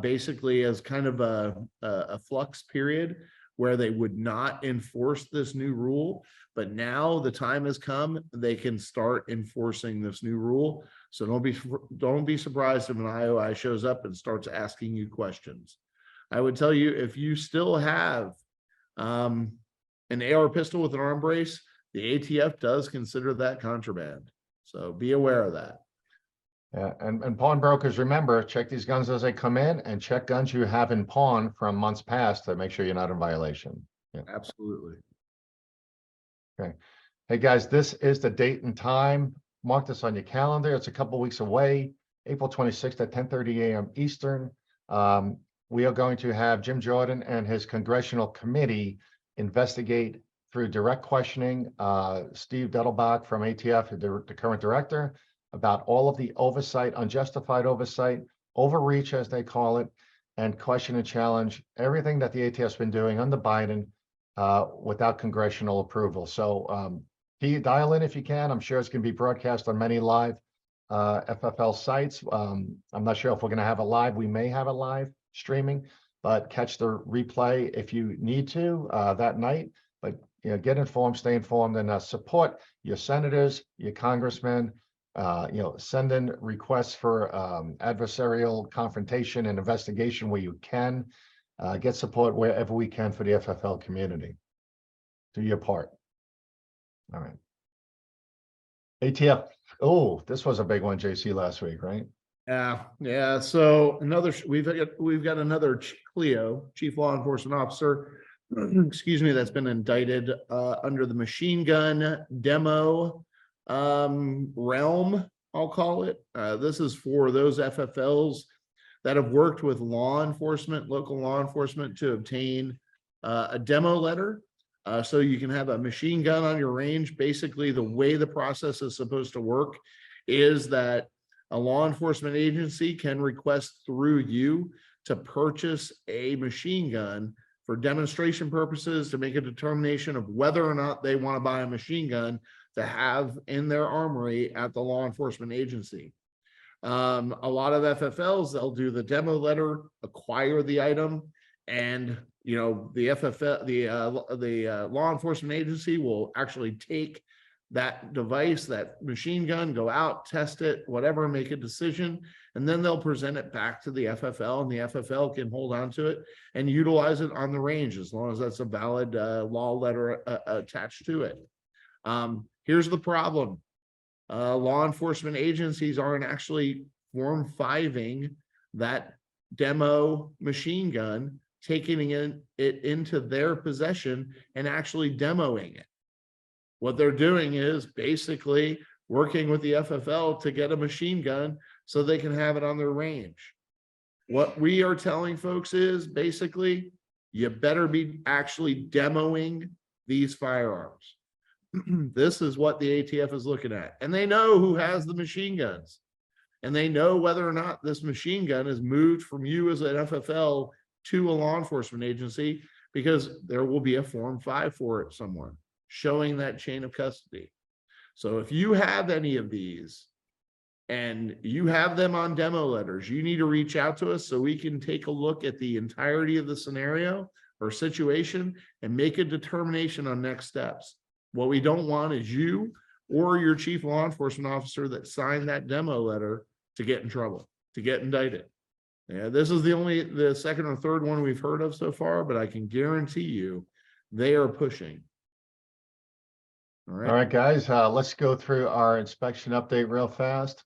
basically as kind of a flux period where they would not enforce this new rule. But now the time has come, they can start enforcing this new rule. So don't be surprised if an IOI shows up and starts asking you questions. I would tell you, if you still have an AR pistol with an arm brace, the ATF does consider that contraband. So be aware of that. Yeah, and pawnbrokers, remember, check these guns as they come in and check guns you have in pawn from months past to make sure you're not in violation. Yeah. Absolutely. Okay. Hey guys, this is the date and time. Mark this on your calendar. It's a couple weeks away, April 26th at 10:30 a.m. Eastern. We are going to have Jim Jordan and his congressional committee investigate through direct questioning Steve Dettelbach from ATF, the current director, about all of the oversight, unjustified oversight, overreach as they call it, and question and challenge everything that the ATF's been doing under Biden without congressional approval. So dial in if you can. I'm sure it's going to be broadcast on many live FFL sites. I'm not sure if we're going to have a live. We may have a live streaming, but catch the replay if you need to that night. But get informed, stay informed, and support your senators, your congressmen. Send in requests for adversarial confrontation and investigation where you can. Get support wherever we can for the FFL community. Do your part. All right. ATF. Oh, this was a big one, JC, last week, right? Yeah. So we've got another Cleo, Chief Law Enforcement Officer, excuse me, that's been indicted under the machine gun demo realm, I'll call it. This is for those FFLs that have worked with law enforcement, local law enforcement, to obtain a demo letter. So you can have a machine gun on your range. Basically, the way the process is supposed to work is that a law enforcement agency can request through you to purchase a machine gun for demonstration purposes, to make a determination of whether or not they want to buy a machine gun to have in their armory at the law enforcement agency. A lot of FFLs, they'll do the demo letter, acquire the item, and the FFL, the law enforcement agency will actually take that device, that machine gun, go out, test it, whatever, make a decision, and then they'll present it back to the FFL, and the FFL can hold on to it and utilize it on the range as long as that's a valid law letter attached to it. Here's the problem. Law enforcement agencies aren't actually Form 5ing that demo machine gun, taking it into their possession and actually demoing it. What they're doing is basically working with the FFL to get a machine gun so they can have it on their range. What we are telling folks is basically, you better be actually demoing these firearms. This is what the ATF is looking at. And they know who has the machine guns. And they know whether or not this machine gun is moved from you as an FFL to a law enforcement agency, because there will be a Form 5 for it somewhere, showing that chain of custody. So if you have any of these and you have them on demo letters, you need to reach out to us so we can take a look at the entirety of the scenario or situation and make a determination on next steps. What we don't want is you or your chief law enforcement officer that signed that demo letter to get in trouble, to get indicted. Yeah, this is the second or third one we've heard of so far, but I can guarantee you they are pushing. All right, guys, let's go through our inspection update real fast.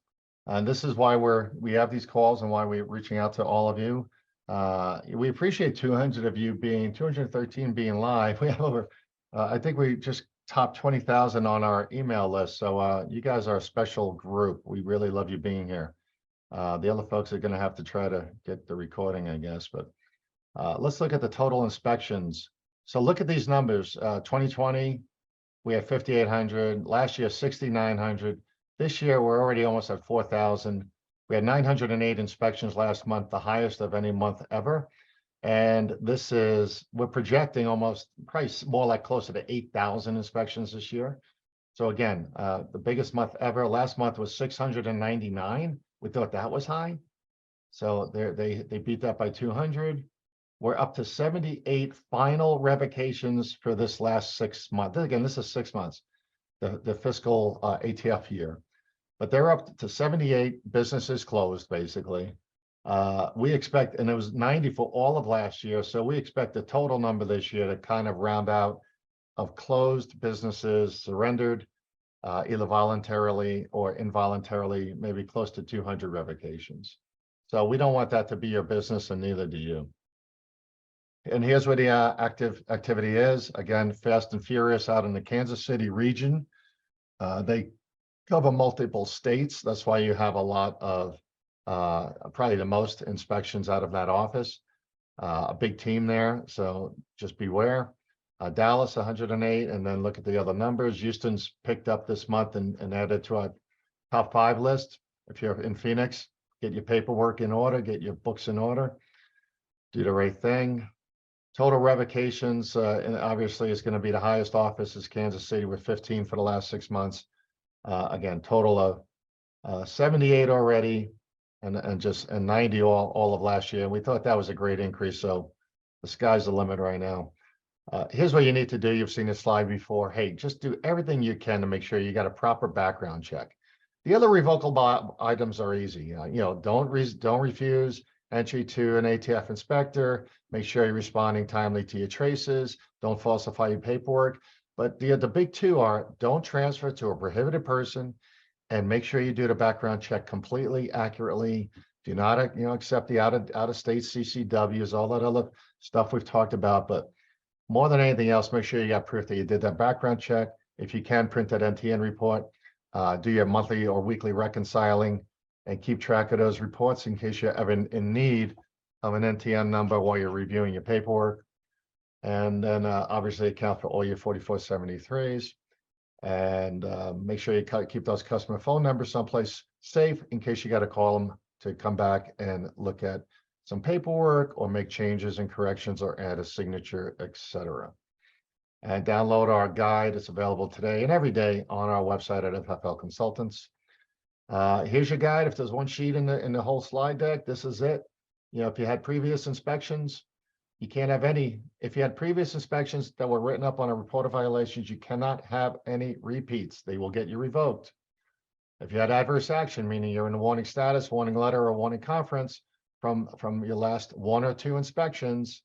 And this is why we have these calls and why we're reaching out to all of you. We appreciate 213 being live. We have over, I think we just topped 20,000 on our email list. So you guys are a special group. We really love you being here. The other folks are going to have to try to get the recording, I guess. But let's look at the total inspections. So look at these numbers. 2020, we had 5,800. Last year, 6,900. This year, we're already almost at 4,000. We had 908 inspections last month, the highest of any month ever. And we're projecting almost price more like closer to 8,000 inspections this year. So again, the biggest month ever. Last month was 699. We thought that was high. So they beat that by 200. We're up to 78 final revocations for this last 6 months. Again, this is 6 months, the fiscal ATF year. But they're up to 78 businesses closed, basically. We expect, and it was 90 for all of last year. So we expect the total number this year to kind of round out of closed businesses, surrendered, either voluntarily or involuntarily, maybe close to 200 revocations. So we don't want that to be your business, and neither do you. And here's where the active activity is. Again, Fast and Furious out in the Kansas City region. They cover multiple states. That's why you have a lot of, probably the most inspections out of that office. A big team there, so just beware. Dallas, 108, and then look at the other numbers. Houston's picked up this month and added to our top 5 list. If you're in Phoenix, get your paperwork in order, get your books in order, do the right thing. Total revocations, and obviously it's going to be the highest office is Kansas City with 15 for the last 6 months. Again, total of 78 already, and 90 all of last year. And we thought that was a great increase. So the sky's the limit right now. Here's what you need to do. You've seen this slide before. Hey, just do everything you can to make sure you got a proper background check. The other revocable items are easy. Don't refuse entry to an ATF inspector. Make sure you're responding timely to your traces. Don't falsify your paperwork. But the big two are: don't transfer to a prohibited person, and make sure you do the background check completely accurately. Do not accept the out of state CCWs, all that other stuff we've talked about. But more than anything else, make sure you got proof that you did that background check. If you can, print that NTN report. Do your monthly or weekly reconciling, and keep track of those reports in case you're ever in need of an NTN number while you're reviewing your paperwork. And then obviously account for all your 4473s, and make sure you keep those customer phone numbers someplace safe in case you got to call them to come back and look at some paperwork or make changes and corrections or add a signature, etc. And download our guide. It's available today and every day on our website at FFL Consultants. Here's your guide. If there's one sheet in the whole slide deck, this is it. If you had previous inspections, you can't have any. If you had previous inspections that were written up on a report of violations, you cannot have any repeats. They will get you revoked. If you had adverse action, meaning you're in a warning status, warning letter, or warning conference from your last 1 or 2 inspections,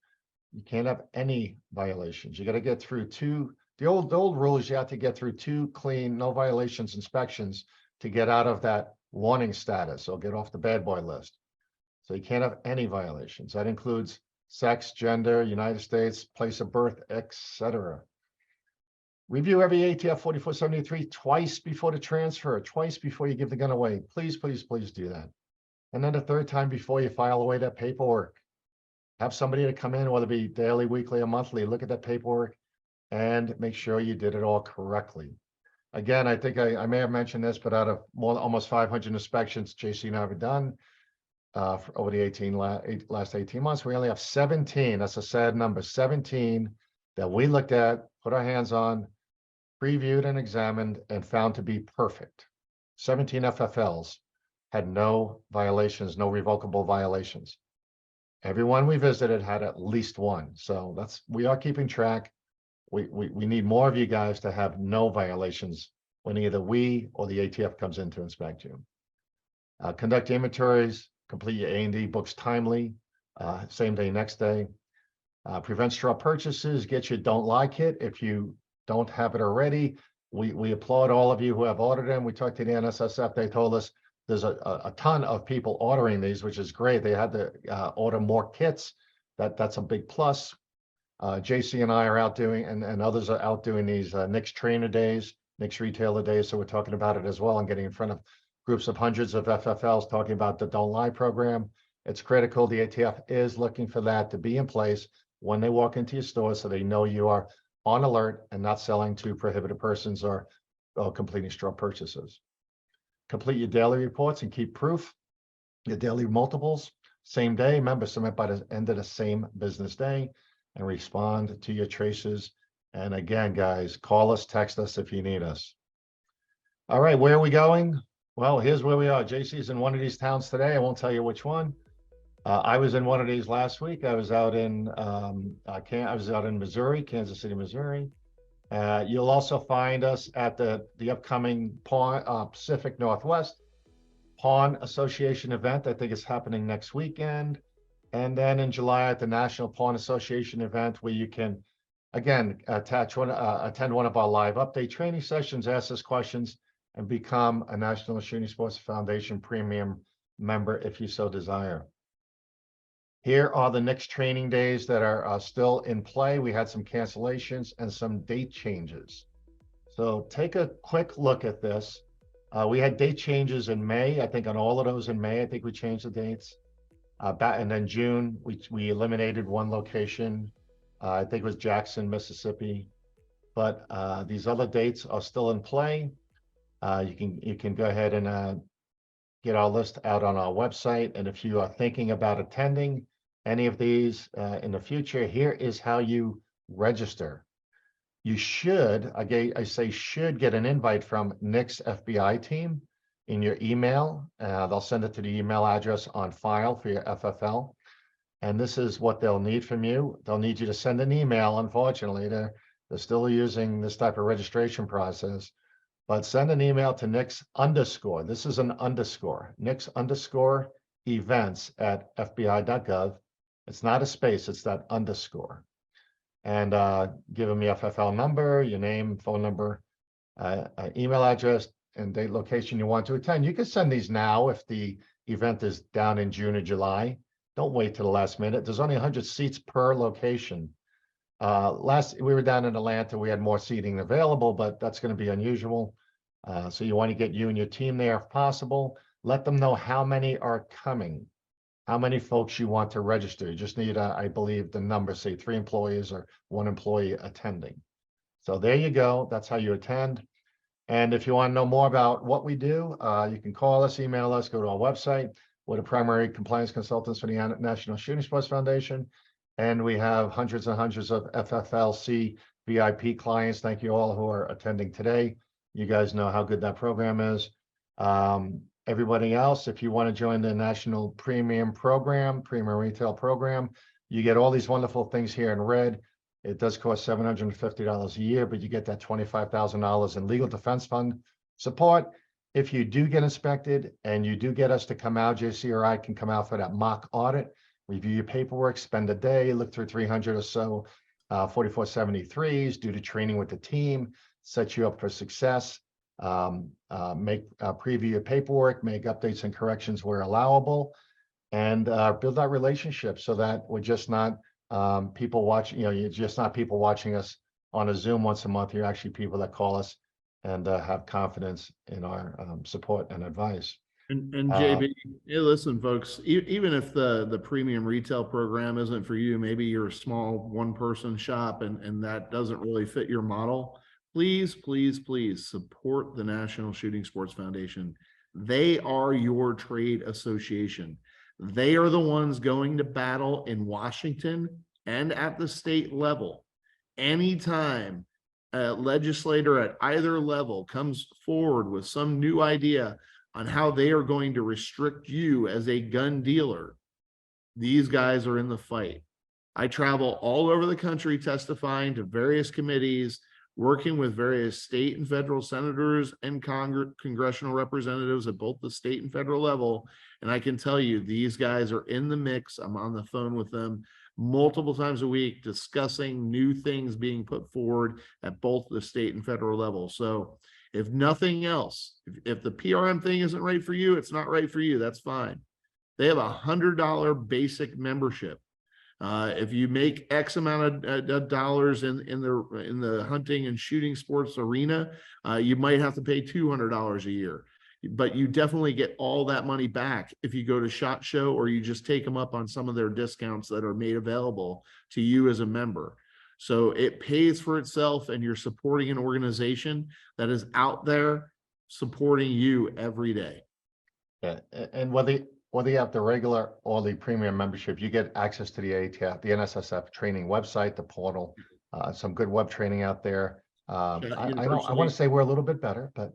you can't have any violations. You got to get through 2. The old rule is you have to get through 2 clean, no violations inspections to get out of that warning status or get off the bad boy list. So you can't have any violations. That includes sex, gender, United States, place of birth, etc. Review every ATF 4473 twice before the transfer, twice before you give the gun away. Please, please, please do that. And then the 3rd time before you file away that paperwork. Have somebody to come in, whether it be daily, weekly, or monthly, look at that paperwork and make sure you did it all correctly. Again, I think I may have mentioned this, but out of almost 500 inspections JC and I have done for over the last 18 months, we only have 17. That's a sad number, 17 that we looked at, put our hands on, previewed and examined, and found to be perfect. 17 FFLs had no violations, no revocable violations. Everyone we visited had at least one. So we are keeping track. We need more of you guys to have no violations when either we or the ATF comes in to inspect you. Conduct inventories, complete your A&D books timely, same day, next day. Prevent straw purchases, get your don't lie kit. If you don't have it already, we applaud all of you who have ordered them. We talked to the NSSF, they told us there's a ton of people ordering these, which is great. They had to order more kits. That's a big plus. JC and I are out doing, and others are out doing these NICS trainer days, NICS retailer days. So we're talking about it as well and getting in front of groups of hundreds of FFLs talking about the Don't Lie program. It's critical. The ATF is looking for that to be in place when they walk into your store, so they know you are on alert and not selling to prohibited persons or completing straw purchases. Complete your daily reports and keep proof. Your daily multiples, same day. Remember, submit by the end of the same business day and respond to your traces. And again, guys, call us, text us if you need us. All right, where are we going? Well, here's where we are. JC's in one of these towns today. I won't tell you which one. I was in one of these last week. I was out in Missouri, Kansas City, Missouri. You'll also find us at the upcoming Pacific Northwest Pawn Association event. I think it's happening next weekend. And then in July at the National Pawn Association event, where you can, again, attend one of our live update training sessions, ask us questions, and become a National Shooting Sports Foundation premium member if you so desire. Here are the next training days that are still in play. We had some cancellations and some date changes. So take a quick look at this. We had date changes in May. I think on all of those in May, I think we changed the dates. And then June, we eliminated one location. I think it was Jackson, Mississippi. But these other dates are still in play. You can go ahead and get our list out on our website. And if you are thinking about attending any of these in the future, here is how you register. You should, I say should, get an invite from Nick's FBI team in your email. They'll send it to the email address on file for your FFL. And this is what they'll need from you. They'll need you to send an email. Unfortunately, they're still using this type of registration process. But send an email to Nick's _. This is an _. Nick's _events at FBI.gov. It's not a space, it's that _ And give them your FFL number, your name, phone number, email address, and date, location you want to attend. You can send these now if the event is down in June or July. Don't wait till the last minute. There's only 100 seats per location. We were down in Atlanta, we had more seating available, but that's going to be unusual. So you want to get you and your team there if possible. Let them know how many are coming, how many folks you want to register. You just need, I believe, the number, say 3 employees or 1 employee attending. So there you go. That's how you attend. And if you want to know more about what we do, you can call us, email us, go to our website. We're the primary compliance consultants for the National Shooting Sports Foundation. And we have hundreds and hundreds of FFLC VIP clients. Thank you all who are attending today. You guys know how good that program is. Everybody else, if you want to join the National Premium Program, Premium Retail Program, you get all these wonderful things here in red. It does cost $750 a year, but you get that $25,000 in legal defense fund support. If you do get inspected and you do get us to come out, JC or I can come out for that mock audit, review your paperwork, spend a day, look through 300 or so 4473s, do the training with the team, set you up for success, preview your paperwork, make updates and corrections where allowable, and build that relationship so that we're just not people watching, you're just not people watching us on a Zoom once a month. You're actually people that call us and have confidence in our support and advice. And JB, listen, folks, even if the premium retail program isn't for you, maybe you're a small one-person shop and that doesn't really fit your model, please, please, please support the National Shooting Sports Foundation. They are your trade association. They are the ones going to battle in Washington and at the state level. Anytime a legislator at either level comes forward with some new idea on how they are going to restrict you as a gun dealer, these guys are in the fight. I travel all over the country testifying to various committees, working with various state and federal senators and congressional representatives at both the state and federal level. And I can tell you, these guys are in the mix. I'm on the phone with them multiple times a week discussing new things being put forward at both the state and federal level. So if nothing else, if the PRM thing isn't right for you, it's not right for you. That's fine. They have $100 basic membership. If you make X amount of dollars in the hunting and shooting sports arena, you might have to pay $200 a year. but you definitely get all that money back if you go to SHOT Show, or you just take them up on some of their discounts that are made available to you as a member. So it pays for itself, and you're supporting an organization that is out there supporting you every day. Yeah, and whether you have the regular or the premium membership, you get access to the ATF, the NSSF training website, the portal, some good web training out there. I want to say we're a little bit better, but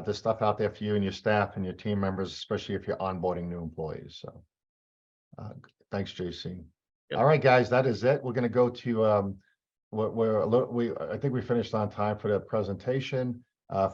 there's stuff out there for you and your staff and your team members, especially if you're onboarding new employees. So thanks, JC. Yep. All right, guys, that is it. We're going to go to I think we finished on time for the presentation.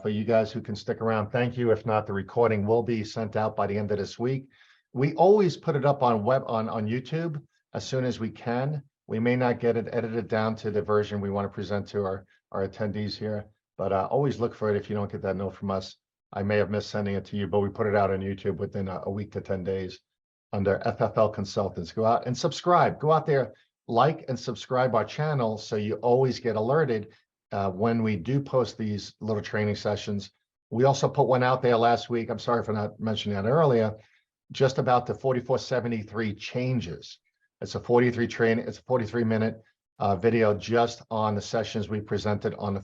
For you guys who can stick around, thank you. If not, the recording will be sent out by the end of this week. We always put it up on YouTube as soon as we can. We may not get it edited down to the version we want to present to our attendees here, but always look for it. If you don't get that note from us, I may have missed sending it to you, but we put it out on YouTube within a week to 10 days under FFL Consultants. Go out and subscribe. Go out there, like and subscribe our channel so you always get alerted when we do post these little training sessions. We also put one out there last week. I'm sorry for not mentioning that earlier, just about the 4473 changes. It's a 43-minute video just on the sessions we presented on the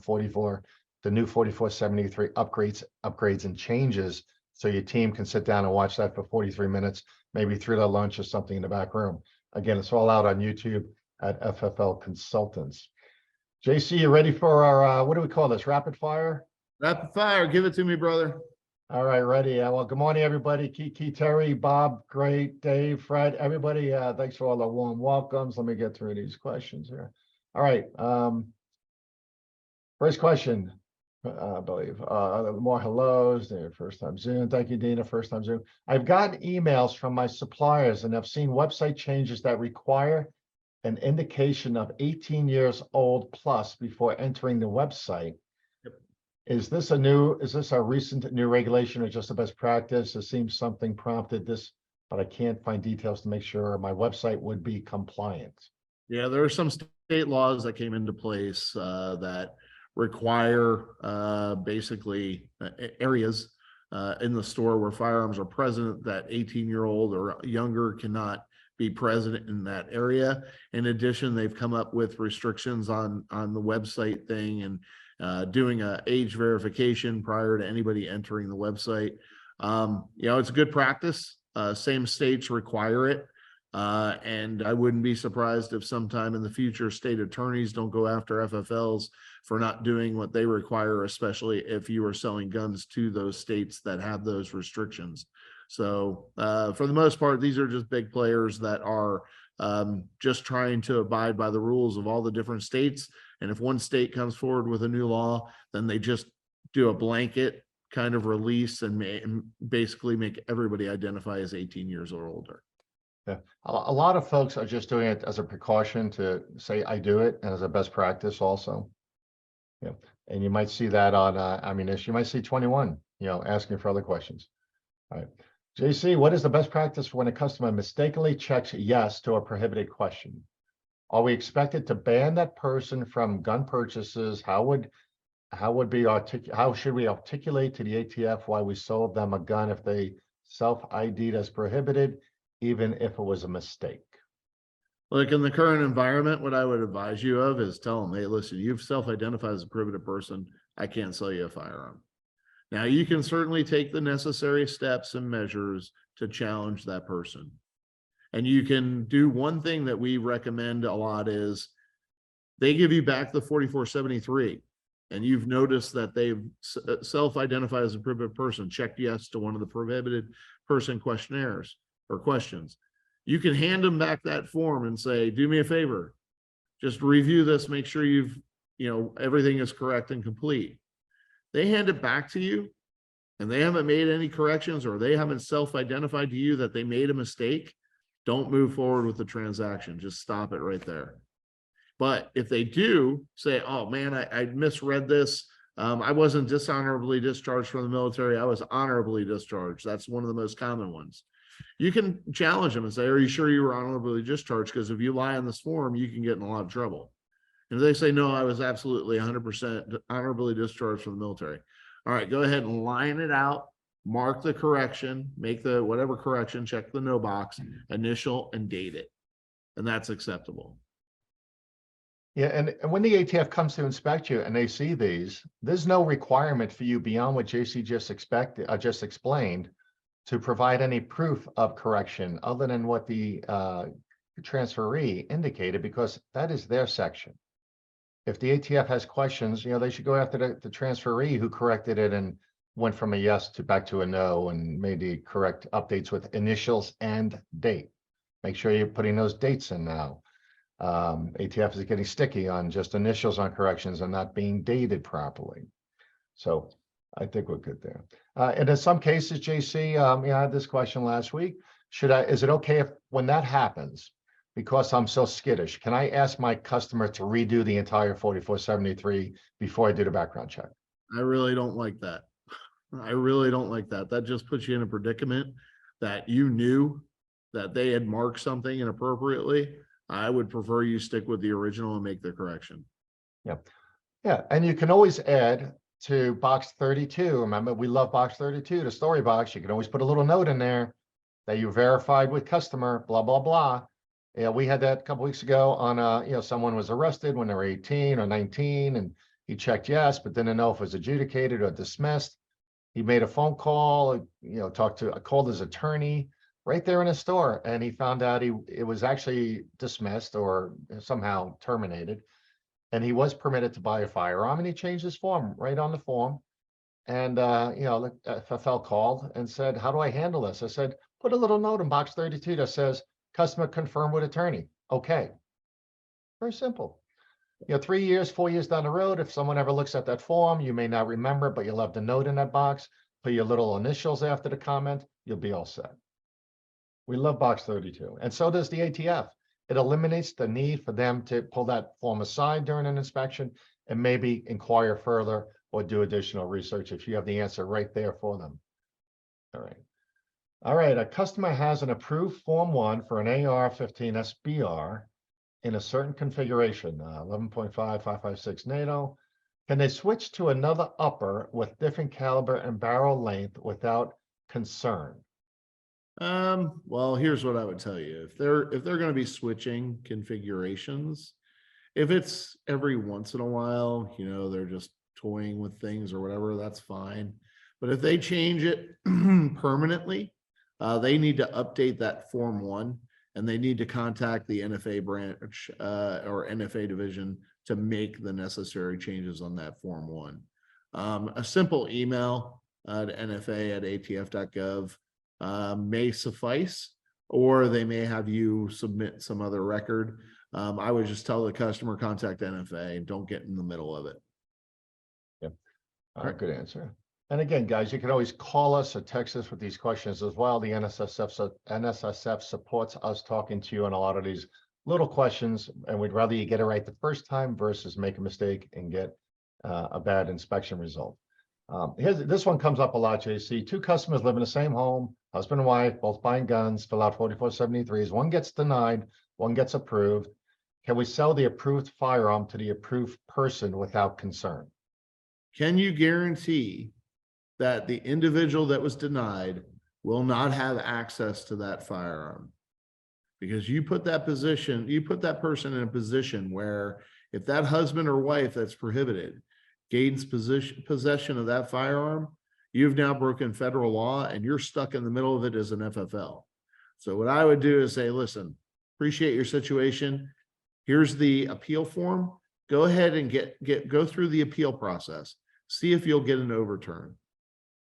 new 4473 upgrades and changes. So your team can sit down and watch that for 43 minutes, maybe through their lunch or something in the back room. Again, it's all out on YouTube at FFL Consultants. JC, you ready for our, what do we call this, rapid fire? Rapid fire, give it to me, brother. All right, ready. Well, good morning, everybody. Kiki, Terry, Bob, great, Dave, Fred, everybody. Thanks for all the warm welcomes. Let me get through these questions here. All right. First question, I believe. More hellos. There, first time Zoom. Thank you, Dina. First time Zoom. I've gotten emails from my suppliers and I've seen website changes that require an indication of 18 years old plus before entering the website. Yep. Is this a recent new regulation or just a best practice? It seems something prompted this, but I can't find details to make sure my website would be compliant. Yeah, there are some state laws that came into place that require basically areas in the store where firearms are present that 18-year-old or younger cannot be present in that area. In addition, they've come up with restrictions on the website thing and doing a age verification prior to anybody entering the website. It's a good practice. Same states require it. And I wouldn't be surprised if sometime in the future state attorneys don't go after FFLs for not doing what they require, especially if you are selling guns to those states that have those restrictions. So for the most part, these are just big players that are just trying to abide by the rules of all the different states. And if one state comes forward with a new law, then they just do a blanket kind of release and basically make everybody identify as 18 years or older. Yeah, a lot of folks are just doing it as a precaution to say, I do it, and as a best practice also. Yeah, and you might see that on ammunition. You might see 21, asking for other questions. All right. JC, what is the best practice when a customer mistakenly checks yes to a prohibited question? Are we expected to ban that person from gun purchases? How should we articulate to the ATF why we sold them a gun if they self-ID'd as prohibited, even if it was a mistake? Like in the current environment, what I would advise you of is tell them, hey, listen, you've self-identified as a prohibited person. I can't sell you a firearm. Now, you can certainly take the necessary steps and measures to challenge that person. And you can do one thing that we recommend a lot is they give you back the 4473 and you've noticed that they've self-identified as a prohibited person, checked yes to one of the prohibited person questionnaires or questions. You can hand them back that form and say, do me a favor, just review this, make sure everything is correct and complete. They hand it back to you and they haven't made any corrections or they haven't self-identified to you that they made a mistake, don't move forward with the transaction. Just stop it right there. But if they do say, oh man, I misread this. I wasn't dishonorably discharged from the military. I was honorably discharged. That's one of the most common ones. You can challenge them and say, are you sure you were honorably discharged? Because if you lie on this form, you can get in a lot of trouble. And if they say, no, I was absolutely 100% honorably discharged from the military. All right, go ahead and line it out mark the correction, make the whatever correction, check the no box, initial and date it. And that's acceptable. Yeah, and when the ATF comes to inspect you and they see these, there's no requirement for you beyond what JC just explained to provide any proof of correction other than what the transferee indicated, because that is their section. If the ATF has questions, they should go after the transferee who corrected it and went from a yes to back to a no and made the correct updates with initials and date. Make sure you're putting those dates in now. ATF is getting sticky on just initials on corrections and not being dated properly. So I think we're good there. And in some cases, JC, I had this question last week. Is it okay if when that happens, because I'm so skittish, can I ask my customer to redo the entire 4473 before I do the background check? I really don't like that. I really don't like that. That just puts you in a predicament that you knew that they had marked something inappropriately. I would prefer you stick with the original and make the correction. Yeah, and you can always add to box 32. Remember, we love box 32, the story box. You can always put a little note in there that you verified with customer, blah, blah, blah. Yeah, we had that a couple weeks ago on, someone was arrested when they were 18 or 19, and he checked yes, but didn't know if it was adjudicated or dismissed. He made a phone call, called his attorney right there in his store, and he found out it was actually dismissed or somehow terminated, and he was permitted to buy a firearm, and he changed his form right on the form. And the FFL called and said, "How do I handle this?" I said, "Put a little note in box 32 that says customer confirmed with attorney." Okay, very simple. 3 years, 4 years down the road, if someone ever looks at that form, you may not remember, but you'll have the note in that box. Put your little initials after the comment, you'll be all set. We love box 32, and so does the ATF. It eliminates the need for them to pull that form aside during an inspection and maybe inquire further or do additional research if you have the answer right there for them. All right. A customer has an approved Form 1 for an AR-15 SBR in a certain configuration, 11.5556 NATO. Can they switch to another upper with different caliber and barrel length without concern? Well, here's what I would tell you. If they're going to be switching configurations, if it's every once in a while, they're just toying with things or whatever, that's fine. But if they change it permanently, they need to update that Form 1, and they need to contact the NFA branch or NFA division to make the necessary changes on that Form 1. A simple email to nfa@atf.gov may suffice, or they may have you submit some other record. I would just tell the customer, contact NFA, and don't get in the middle of it. Yep. All right, good answer. And again, guys, you can always call us or text us with these questions as well. The NSSF supports us talking to you on a lot of these little questions, and we'd rather you get it right the first time versus make a mistake and get a bad inspection result. This one comes up a lot, JC. Two customers live in the same home, husband and wife, both buying guns, fill out 4473s. One gets denied, one gets approved. Can we sell the approved firearm to the approved person without concern? Can you guarantee that the individual that was denied will not have access to that firearm? Because you put that person in a position where if that husband or wife that's prohibited gains possession of that firearm, you've now broken federal law and you're stuck in the middle of it as an FFL. So what I would do is say, listen, appreciate your situation. Here's the appeal form. Go ahead and go through the appeal process. See if you'll get an overturn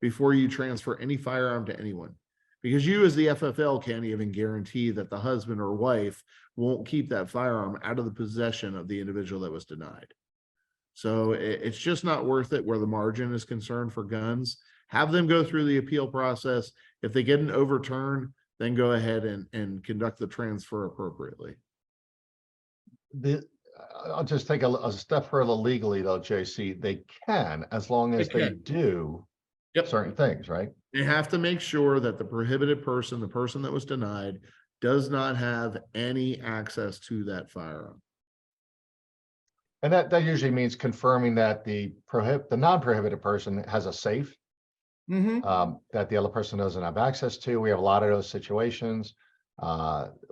before you transfer any firearm to anyone. Because you as the FFL can't even guarantee that the husband or wife won't keep that firearm out of the possession of the individual that was denied. So it's just not worth it where the margin is concerned for guns. Have them go through the appeal process. If they get an overturn, then go ahead and conduct the transfer appropriately. I'll just take a step further legally though, JC. They can, as long as they do certain things, right? They have to make sure that the prohibited person, the person that was denied, does not have any access to that firearm. And that usually means confirming that the non-prohibited person has a safe that the other person doesn't have access to. We have a lot of those situations.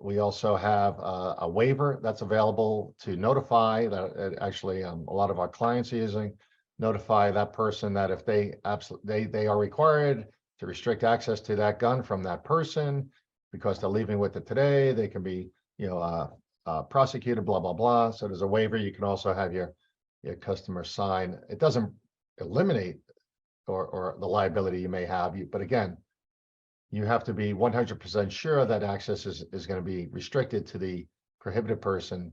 We also have a waiver that's available to notify that actually a lot of our clients are using, notify that person that if they they are required to restrict access to that gun from that person because they're leaving with it today, they can be, prosecuted, blah, blah, blah. So there's a waiver. You can also have your customer sign. It doesn't eliminate or the liability you may have, but again, you have to be 100% sure that access is going to be restricted to the prohibited person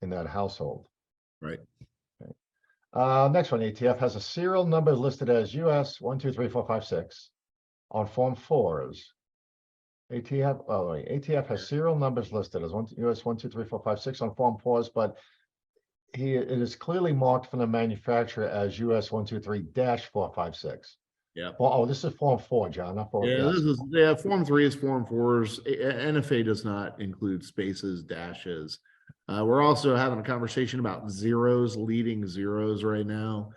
in that household. Right. Okay. Next one, ATF has a serial number listed as US 1234556 on Form 4s. ATF has serial numbers listed as US 1234556 on Form 4s, but it is clearly marked from the manufacturer as US 123-456. Yeah. Oh, this is Form 4, John. Not Form. Yeah, this is Form 3 is Form 4s. NFA does not include spaces, dashes. We're also having a conversation about zeros, leading zeros right now.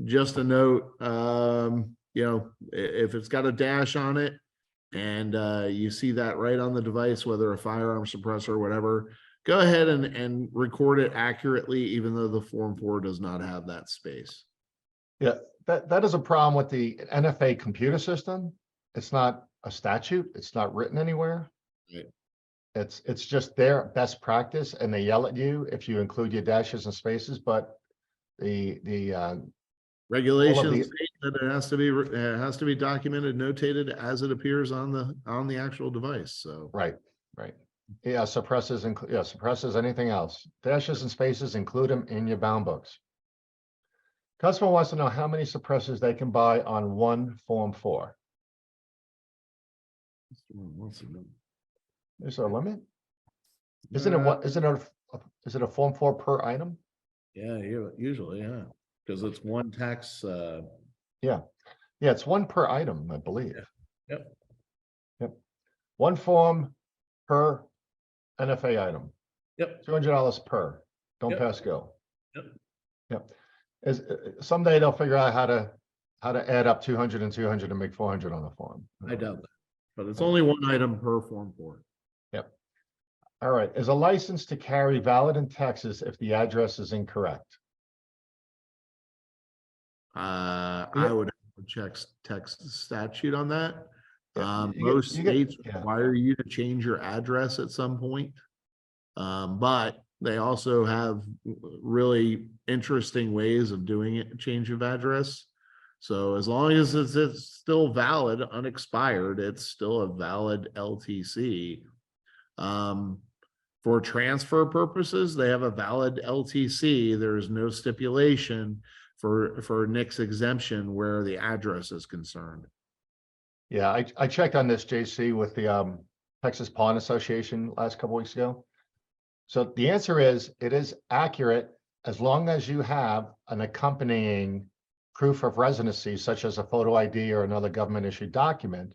Just a note, if it's got a dash on it and you see that right on the device, whether a firearm suppressor or whatever, go ahead and record it accurately, even though the Form 4 does not have that space. Yeah, that is a problem with the NFA computer system. It's not a statute. It's not written anywhere. Right. It's just their best practice, and they yell at you if you include your dashes and spaces. But the regulations state that it has to be documented, notated as it appears on the actual device. So right. Yeah, suppresses anything else. Dashes and spaces, include them in your bound books. Customer wants to know how many suppressors they can buy on one Form 4. Is there a limit? Isn't it a Form 4 per item? Yeah, usually, yeah, because it's one tax. Yeah, it's one per item, I believe. Yeah. Yep. One form per NFA item. Yep. $200 per. Don't pass go. Yep. Someday they'll figure out how to add up 200 and 200 and make 400 on the form. I doubt that, but it's only one item per Form 4. Yep. All right. Is a license to carry valid in Texas if the address is incorrect? I would have to check Texas statute on that. Most states require you to change your address at some point, but they also have really interesting ways of doing it, change of address. So as long as it's still valid, unexpired, it's still a valid LTC. For transfer purposes, they have a valid LTC. There is no stipulation for NICS exemption where the address is concerned. Yeah, I checked on this, JC, with the Texas Pawn Association last couple weeks ago. So the answer is, it is accurate as long as you have an accompanying proof of residency, such as a photo ID or another government issued document.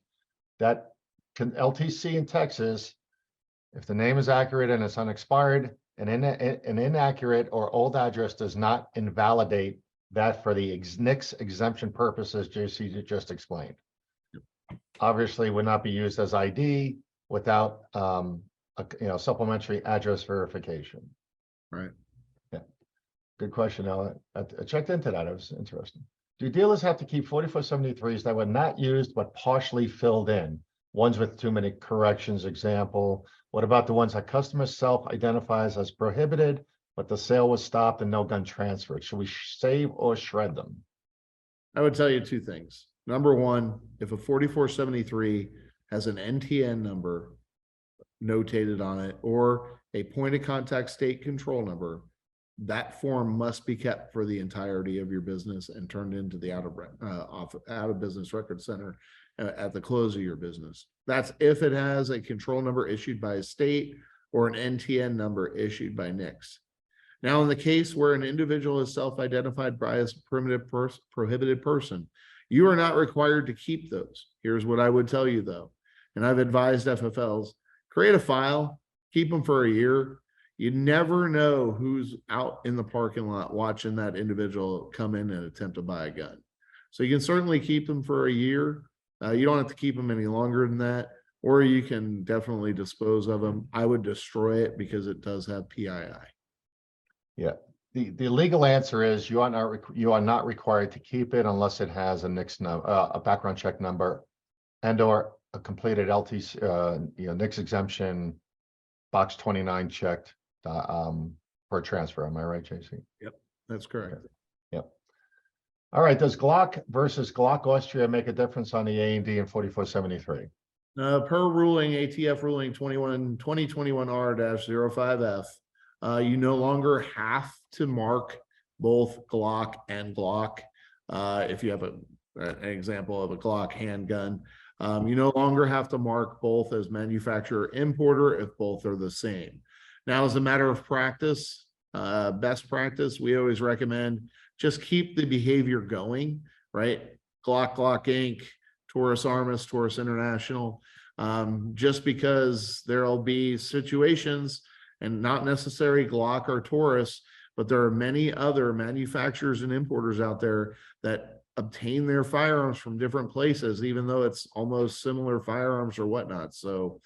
That LTC in Texas, if the name is accurate and it's unexpired, an inaccurate or old address does not invalidate that for the NICS exemption purposes JC just explained. Obviously would not be used as ID without supplementary address verification. Right. Yeah. Good question. I checked into that. It was interesting. Do dealers have to keep 4473s that were not used but partially filled in? Ones with too many corrections, example. What about the ones that customer self-identifies as prohibited, but the sale was stopped and no gun transferred? Should we save or shred them? I would tell you two things. Number one, if a 4473 has an NTN number notated on it or a point of contact state control number, that form must be kept for the entirety of your business and turned into the out of business record center at the close of your business. That's if it has a control number issued by a state or an NTN number issued by NICS. Now, in the case where an individual is self-identified by as a prohibited person, you are not required to keep those. Here's what I would tell you though, and I've advised FFLs, create a file, keep them for a year. You never know who's out in the parking lot watching that individual come in and attempt to buy a gun. So you can certainly keep them for a year. You don't have to keep them any longer than that, or you can definitely dispose of them. I would destroy it because it does have PII. Yeah. The legal answer is you are not required to keep it unless it has a NICS a background check number and or a completed LTC, NICS exemption box 29 checked for a transfer. Am I right, JC? Yep, that's correct. Yep. All right. Does Glock versus Glock Austria make a difference on the A&D in 4473? Per ruling, ATF ruling 2021R-05F, you no longer have to mark both Glock and Glock. If you have an example of a Glock handgun, you no longer have to mark both as manufacturer importer if both are the same. Now, as a matter of practice, best practice, we always recommend just keep the behavior going, right? Glock, Glock Inc., Taurus Armis, Taurus International, just because there'll be situations, and not necessarily Glock or Taurus, but there are many other manufacturers and importers out there that obtain their firearms from different places, even though it's almost similar firearms or whatnot. So,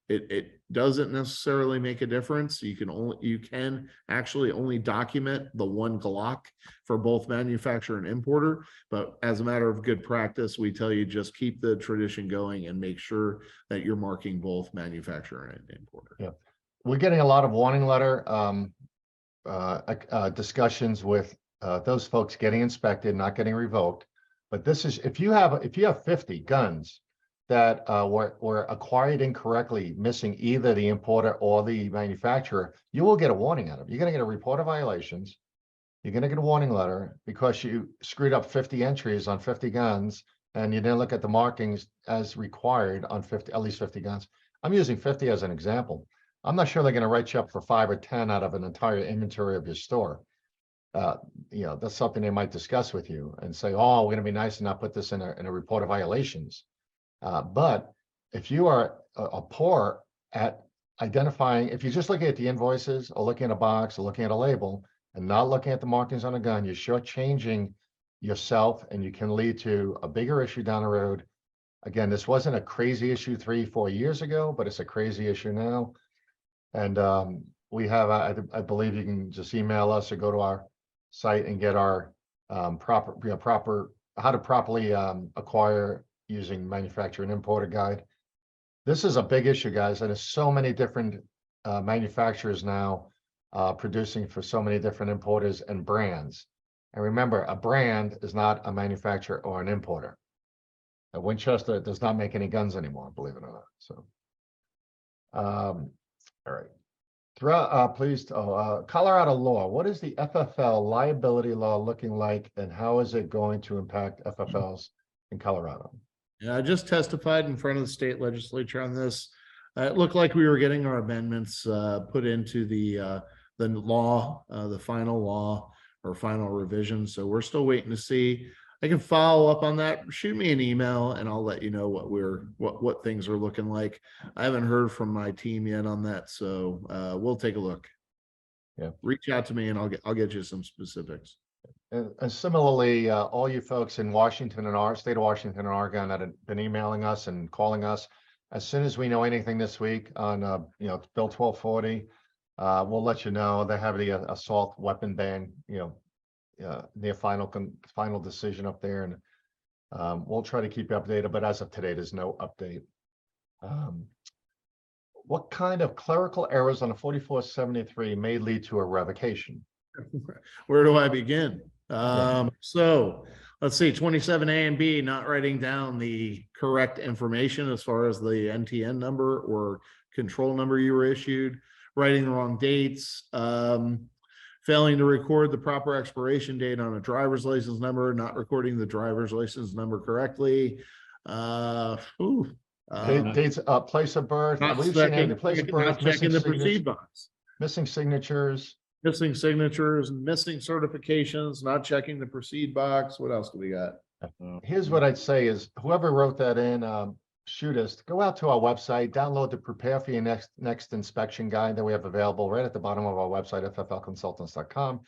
it doesn't necessarily make a difference. You can actually only document the one Glock for both manufacturer and importer, but as a matter of good practice, we tell you just keep the tradition going and make sure that you're marking both manufacturer and importer. Yeah, we're getting a lot of warning letter discussions with those folks getting inspected, not getting revoked. But this is if you have 50 guns that were acquired incorrectly, missing either the importer or the manufacturer, you will get a warning out of it. You're going to get a report of violations. You're going to get a warning letter because you screwed up 50 entries on 50 guns and you didn't look at the markings as required on at least 50 guns. I'm using 50 as an example. I'm not sure they're going to write you up for 5 or 10 out of an entire inventory of your store. That's something they might discuss with you and say, oh, we're going to be nice and not put this in a report of violations. But if you are poor at identifying, if you're just looking at the invoices or looking at a box or looking at a label and not looking at the markings on a gun, you're shortchanging yourself and you can lead to a bigger issue down the road. Again, this wasn't a crazy issue 3-4 years ago, but it's a crazy issue now. And we have, I believe you can just email us or go to our site and get our how to properly acquire using manufacturer and importer guide. This is a big issue, guys, and there's so many different manufacturers now producing for so many different importers and brands. And remember, a brand is not a manufacturer or an importer. Winchester does not make any guns anymore, believe it or not. So, all right. Colorado law. What is the FFL liability law looking like, and how is it going to impact FFLs in Colorado? Yeah, I just testified in front of the state legislature on this. It looked like we were getting our amendments put into the law, the final law or final revision. So we're still waiting to see. I can follow up on that. Shoot me an email and I'll let you know what things are looking like. I haven't heard from my team yet on that, so we'll take a look. Yeah, reach out to me and I'll get you some specifics. And similarly, all you folks in Washington and our state of Washington and Oregon that have been emailing us and calling us, as soon as we know anything this week on Bill 1240, we'll let you know. They have the assault weapon ban, their final decision up there, and we'll try to keep you updated. But as of today, there's no update. What kind of clerical errors on a 4473 may lead to a revocation? Where do I begin? So let's see, 27A and B, not writing down the correct information as far as the NTN number or control number you were issued, writing the wrong dates, failing to record the proper expiration date on a driver's license number, not recording the driver's license number correctly. Dates, place of birth, not we've checking, seen any place of birth, not checking the proceed box. missing signatures, Missing signatures, missing certifications, not checking the proceed box. What else do we got? Here's what I'd say is whoever wrote that in, shoot us, go out to our website, download the prepare for your next inspection guide that we have available right at the bottom of our website, fflconsultants.com.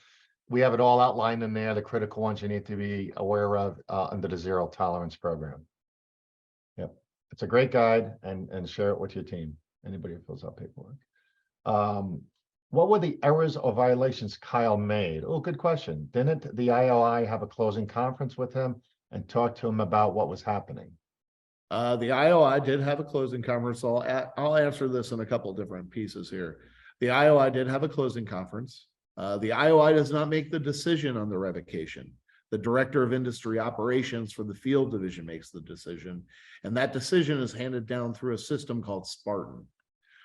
we have it all outlined in there, the critical ones you need to be aware of under the zero tolerance program. Yep, it's a great guide, and share it with your team, anybody who fills out paperwork. What were the errors or violations Kyle made? Oh, good question. Didn't the IOI have a closing conference with him and talk to him about what was happening? The IOI did have a closing conference. I'll answer this in a couple different pieces here. The IOI did have a closing conference. The IOI does not make the decision on the revocation. The Director of Industry Operations for the field division makes the decision, and that decision is handed down through a system called Spartan.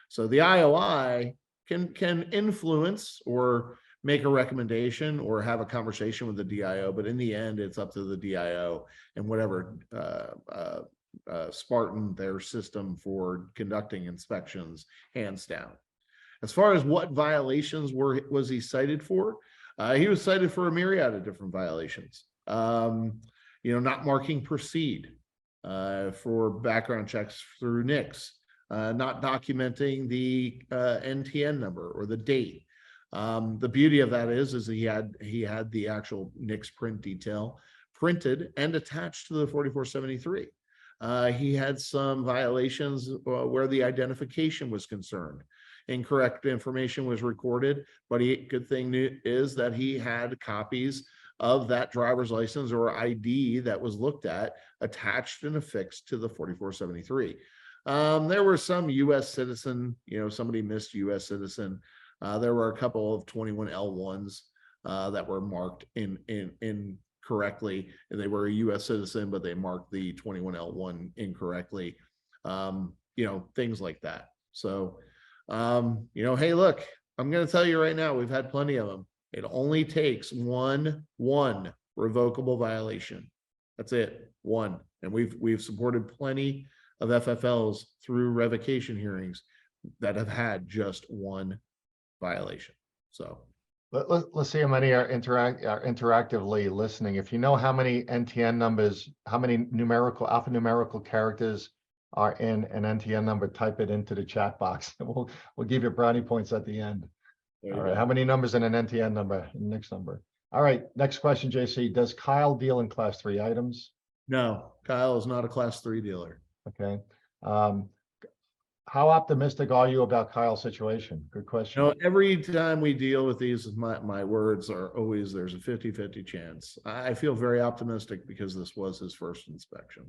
So the IOI can influence or make a recommendation or have a conversation with the DIO, but in the end, it's up to the DIO and whatever Spartan, their system for conducting inspections, hands down. As far as what violations was he cited for, he was cited for a myriad of different violations. Not marking proceed for background checks through NICS, not documenting the NTN number or the date. The beauty of that is he had the actual NICS print detail printed and attached to the 4473. He had some violations where the identification was concerned. Incorrect information was recorded, but good thing is that he had copies of that driver's license or ID that was looked at, attached and affixed to the 4473. There were some U.S. citizen, somebody missed U.S. citizen. There were a couple of 21L1s that were marked incorrectly, and they were a U.S. citizen, but they marked the 21L1 incorrectly. Things like that. So, hey, look, I'm going to tell you right now, we've had plenty of them. It only takes one revocable violation. That's it, one. And we've supported plenty of FFLs through revocation hearings that have had just one violation. So let's see how many are interactively listening. If you know how many NTN numbers, how many alphanumerical characters are in an NTN number, type it into the chat box. We'll give you brownie points at the end. All right, how many numbers in an NTN number? Next number. All right, next question, JC. Does Kyle deal in class 3 items? No, Kyle is not a class 3 dealer. Okay. How optimistic are you about Kyle's situation? Good question. Every time we deal with these, my words are always there's a 50-50 chance. I feel very optimistic because this was his first inspection.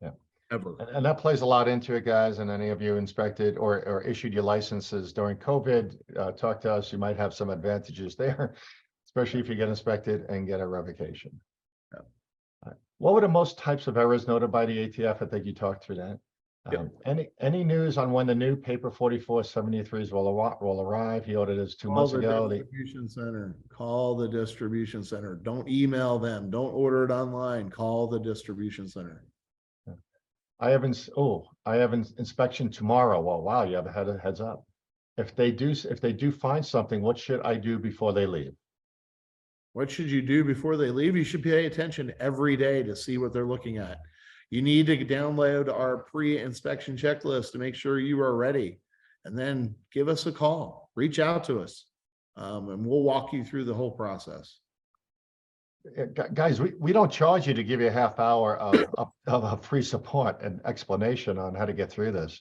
Yeah. Ever. And that plays a lot into it, guys. And any of you inspected or issued your licenses during COVID, talk to us. You might have some advantages there, especially if you get inspected and get a revocation. Yeah. All right. What were the most types of errors noted by the ATF? I think you talked through that. Any news on when the new paper 4473s will arrive? He ordered this 2 months ago. Distribution center. Call the distribution center. Don't email them. Don't order it online. Call the distribution center. I have an inspection tomorrow. Well, wow, you have a heads up. If they do find something, what should I do before they leave? What should you do before they leave? You should pay attention every day to see what they're looking at. You need to download our pre-inspection checklist to make sure you are ready, and then give us a call, reach out to us, and we'll walk you through the whole process. Guys, we don't charge you to give you a half hour of free support and explanation on how to get through this.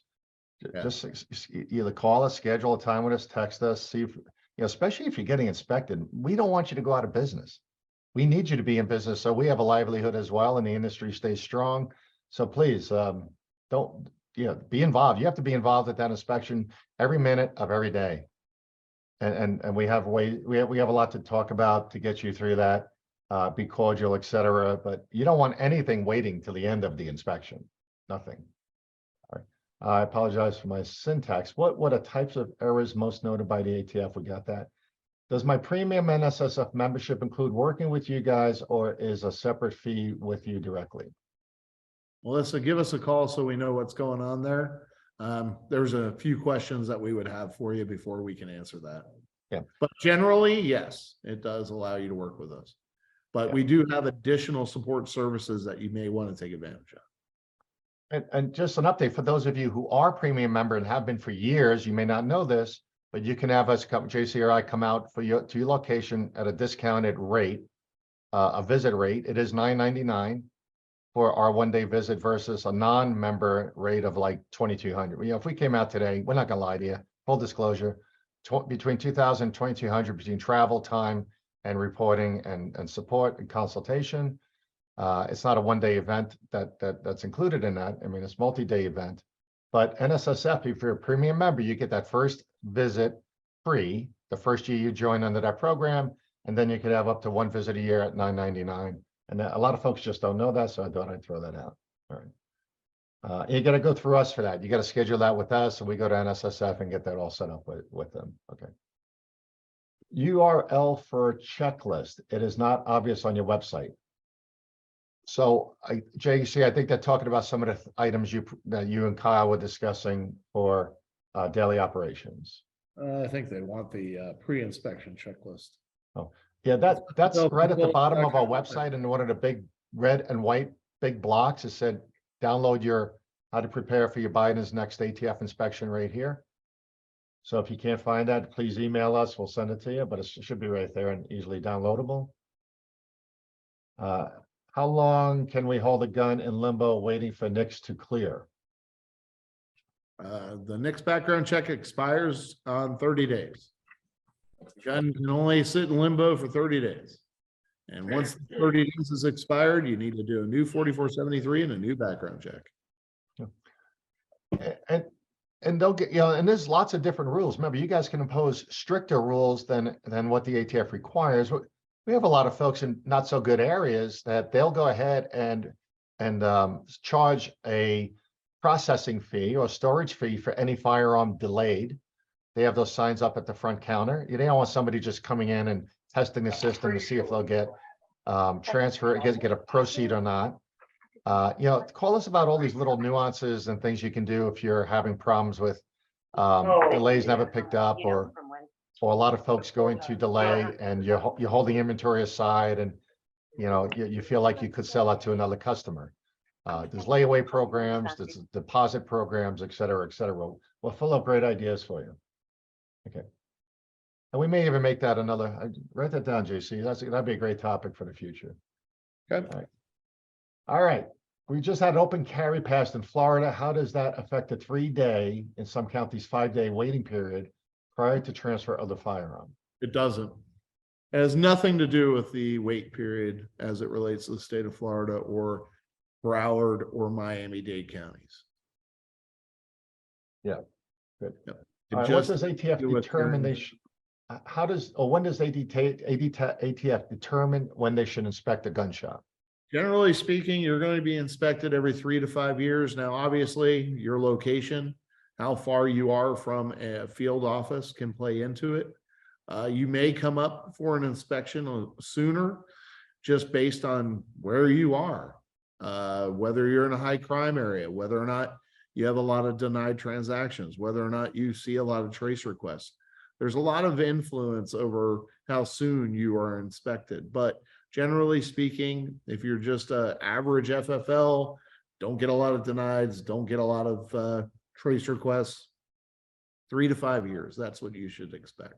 Yeah. Just either call us, schedule a time with us, text us, see if, especially if you're getting inspected, we don't want you to go out of business. We need you to be in business so we have a livelihood as well and the industry stays strong. So please don't be involved. You have to be involved at that inspection every minute of every day. And we have a lot to talk about to get you through that. Be cordial, etc. But you don't want anything waiting till the end of the inspection. Nothing. All right. I apologize for my syntax. What are types of errors most noted by the ATF? We got that. Does my premium NSSF membership include working with you guys, or is a separate fee with you directly? Melissa, give us a call so we know what's going on there. There's a few questions that we would have for you before we can answer that. Yeah. But generally, yes, it does allow you to work with us. But we do have additional support services that you may want to take advantage of. And just an update for those of you who are premium member and have been for years, you may not know this. but you can have us come, JC or I come out to your location at a discounted rate, a visit rate. It is $9.99 for our 1-day visit versus a non-member rate of like $2,200. You know, if we came out today, we're not gonna lie to you, full disclosure, between $2,000 and $2,200 between travel time and reporting and support and consultation. It's not a 1-day event that's included in that. I mean, it's multi-day event. But NSSF, if you're a premium member, you get that first visit free the first year you join under that program, and then you could have up to 1 visit a year at $9.99. And a lot of folks just don't know that, so I thought I'd throw that out. All right. You got to go through us for that. You got to schedule that with us, and we go to NSSF and get that all set up with them. Okay. URL for checklist. It is not obvious on your website. So, JC, I think they're talking about some of the items that you and Kyle were discussing for daily operations. I think they want the pre-inspection checklist. Oh, yeah, that's right at the bottom of our website, and one of the big red and white big blocks. It said, download your how to prepare for your Biden's next ATF inspection right here. So if you can't find that, please email us. We'll send it to you, but it should be right there and easily downloadable. How long can we hold a gun in limbo waiting for NICS to clear? The NICS background check expires on 30 days. The gun can only sit in limbo for 30 days. And once the 30 days is expired, you need to do a new 4473 and a new background check. And they'll get, and there's lots of different rules. Remember, you guys can impose stricter rules than what the ATF requires. We have a lot of folks in not so good areas that they'll go ahead and charge a processing fee or storage fee for any firearm delayed. They have those signs up at the front counter. You don't want somebody just coming in and testing the system to see if they'll get get a proceed or not. Call us about all these little nuances and things you can do if you're having problems with delays never picked up, or a lot of folks going to delay and you're holding inventory aside, and you feel like you could sell out to another customer. There's layaway programs, there's deposit programs, et cetera, et cetera. We're full of great ideas for you. Okay. And we may even make that write that down, JC. That'd be a great topic for the future. Okay. All right. We just had open carry passed in Florida. How does that affect a 3-day, in some counties 5-day waiting period prior to transfer of the firearm? It doesn't. It has nothing to do with the wait period as it relates to the state of Florida or Broward or Miami-Dade counties. Yeah, good. Yep. All right, what does ATF determine when does ATF determine when they should inspect a gun shop? Generally speaking, you're going to be inspected every 3 to 5 years. Now, obviously, your location, how far you are from a field office can play into it. You may come up for an inspection sooner just based on where you are, whether you're in a high crime area, whether or not you have a lot of denied transactions, whether or not you see a lot of trace requests. There's a lot of influence over how soon you are inspected. But generally speaking, if you're just an average FFL, don't get a lot of denieds, don't get a lot of trace requests, 3 to 5 years, that's what you should expect.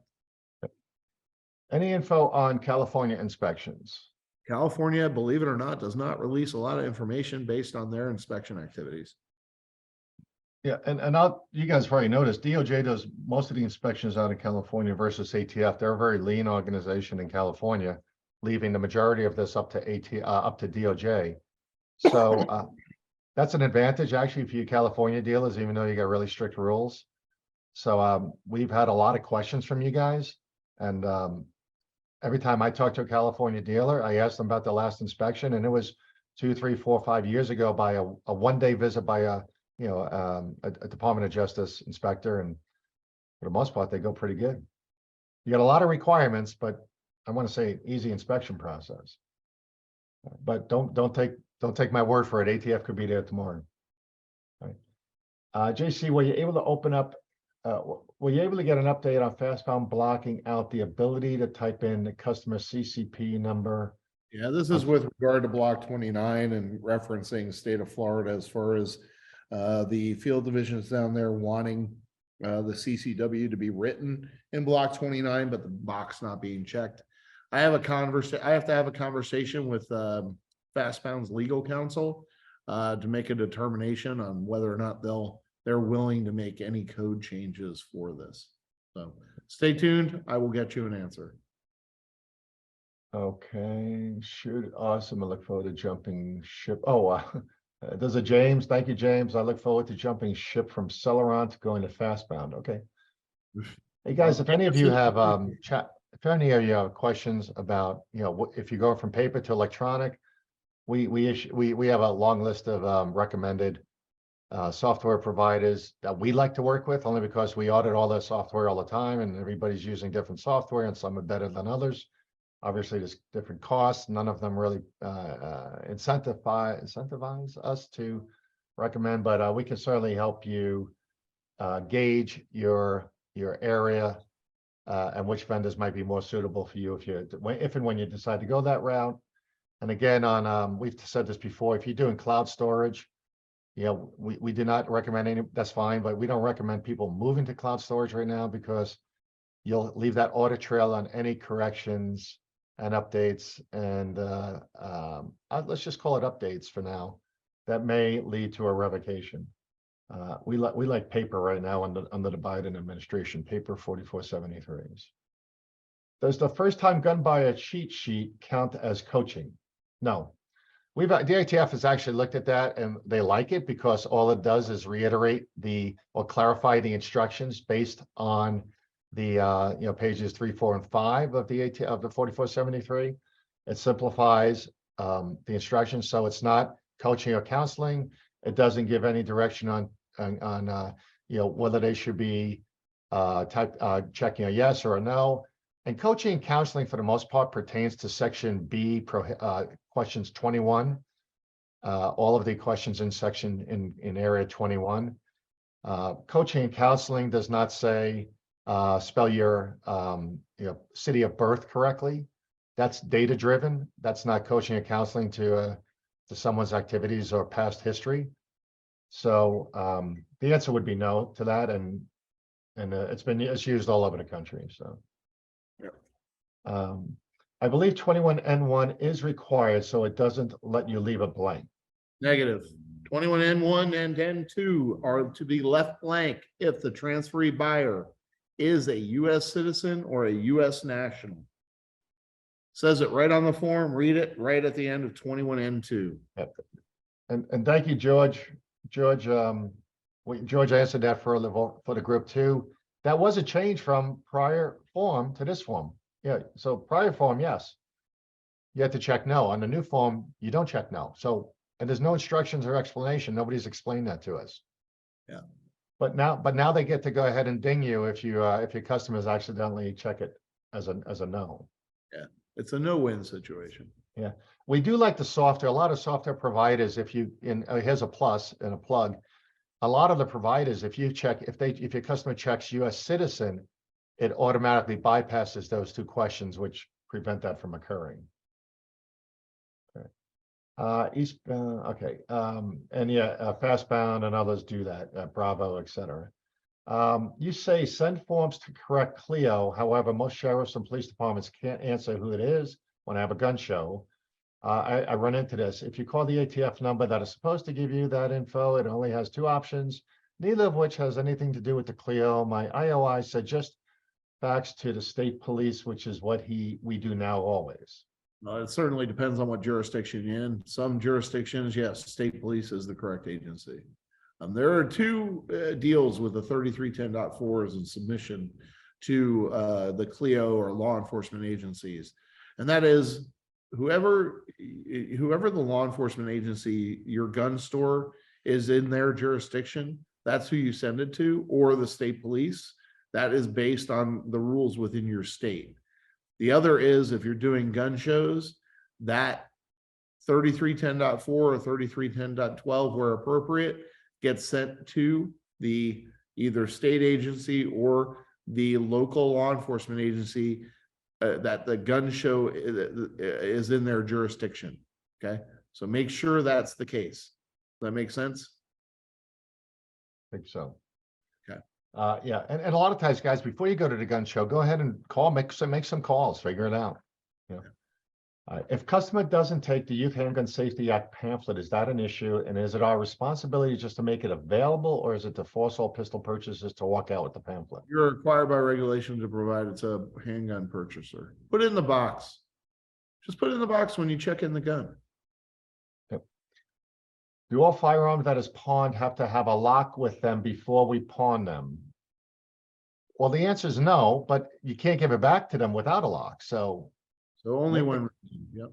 Any info on California inspections? California, believe it or not, does not release a lot of information based on their inspection activities. Yeah, and you guys probably noticed DOJ does most of the inspections out in California versus ATF. They're a very lean organization in California, leaving the majority of this up to DOJ. So that's an advantage actually for you California dealers, even though you got really strict rules. So we've had a lot of questions from you guys, and every time I talk to a California dealer, I ask them about the last inspection, and it was 2, 3, 4, 5 years ago by a 1-day visit by a Department of Justice inspector, and for the most part, they go pretty good. You got a lot of requirements, but I want to say easy inspection process. But don't take my word for it. ATF could be there tomorrow. All right. JC, were you able to open up? Were you able to get an update on FastFound blocking out the ability to type in the customer CCP number? Yeah, this is with regard to block 29 and referencing state of Florida as far as the field divisions down there wanting the CCW to be written in block 29, but the box not being checked. I have to have a conversation with Fastbound's legal counsel to make a determination on whether or not they're willing to make any code changes for this. So stay tuned. I will get you an answer. Okay, shoot, awesome. I look forward to jumping ship. Oh, there's a James. Thank you, James. I look forward to jumping ship from Celeron to going to Fastbound. Okay. Hey guys, if any of you have if any of you have questions about, if you go from paper to electronic, we have a long list of recommended software providers that we like to work with, only because we audit all their software all the time, and everybody's using different software, and some are better than others. Obviously, there's different costs. None of them really incentivize us to recommend, but we can certainly help you gauge your area and which vendors might be more suitable for you if and when you decide to go that route. And again, we've said this before, if you're doing cloud storage, we do not recommend any, that's fine, but we don't recommend people moving to cloud storage right now, because you'll leave that audit trail on any corrections and updates, and let's just call it updates for now, that may lead to a revocation. We like paper right now under the Biden administration, paper 4473s. Does the first time gun buy a cheat sheet count as coaching? No. The ATF has actually looked at that, and they like it because all it does is reiterate or clarify the instructions based on the pages 3, 4, and 5 of the 4473. It simplifies the instructions, so it's not coaching or counseling. It doesn't give any direction on whether they should be checking a yes or a no. And coaching and counseling, for the most part, pertains to section B, questions 21. All of the questions in section in area 21. Coaching and counseling does not say spell your city of birth correctly. That's data driven. That's not coaching and counseling to someone's activities or past history. So the answer would be no to that, and it's used all over the country. So I believe 21N1 is required, so it doesn't let you leave it blank. Negative. 21N1 and N2 are to be left blank if the transferee buyer is a U.S. citizen or a U.S. national. Says it right on the form. Read it right at the end of 21N2. Yep. And thank you, George. George answered that for the group too. That was a change from prior form to this form. Yeah, so prior form, yes, you have to check no. On the new form, you don't check no. So, and there's no instructions or explanation. Nobody's explained that to us. Yeah. But now they get to go ahead and ding you if your customers accidentally check it as a no. Yeah, it's a no-win situation. Yeah, we do like the software. A lot of software providers, here's a plus and a plug. A lot of the providers, if your customer checks U.S. citizen, it automatically bypasses those two questions, which prevent that from occurring. Okay. Fastbound and others do that, Bravo, etc. You say send forms to correct Clio. However, most sheriffs and police departments can't answer who it is when I have a gun show. I run into this. If you call the ATF number that is supposed to give you that info, it only has two options, neither of which has anything to do with the Clio. My IOI said just fax to the state police, which is what we do now always. It certainly depends on what jurisdiction you're in. Some jurisdictions, yes, state police is the correct agency. There are two deals with the 3310.4s in submission to the Clio or law enforcement agencies. And that is whoever the law enforcement agency, your gun store is in their jurisdiction, that's who you send it to, or the state police. That is based on the rules within your state. The other is if you're doing gun shows, that 3310.4 or 3310.12, where appropriate, gets sent to the either state agency or the local law enforcement agency that the gun show is in their jurisdiction. Okay, so make sure that's the case. Does that make sense? I think so. Okay. Yeah, and a lot of times, guys, before you go to the gun show, go ahead and call, make some calls, figure it out. Yeah. If customer doesn't take the Youth Handgun Safety Act pamphlet, is that an issue? And is it our responsibility just to make it available, or is it to force all pistol purchasers to walk out with the pamphlet? You're required by regulation to provide it to a handgun purchaser. Put it in the box. Just put it in the box when you check in the gun. Do all firearms that is pawned have to have a lock with them before we pawn them? Well, the answer is no, but you can't give it back to them without a lock. So So only Make when, yep.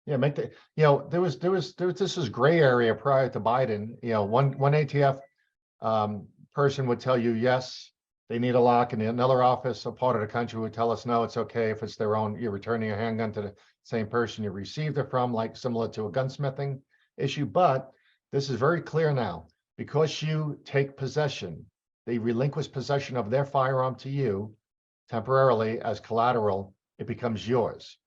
yeah, make the, this is gray area prior to Biden. One ATF person would tell you, yes, they need a lock, and another office, a part of the country would tell us, no, it's okay if it's their own, you're returning a handgun to the same person you received it from, like similar to a gunsmithing issue. But this is very clear now, because you take possession, they relinquish possession of their firearm to you temporarily as collateral, it becomes yours.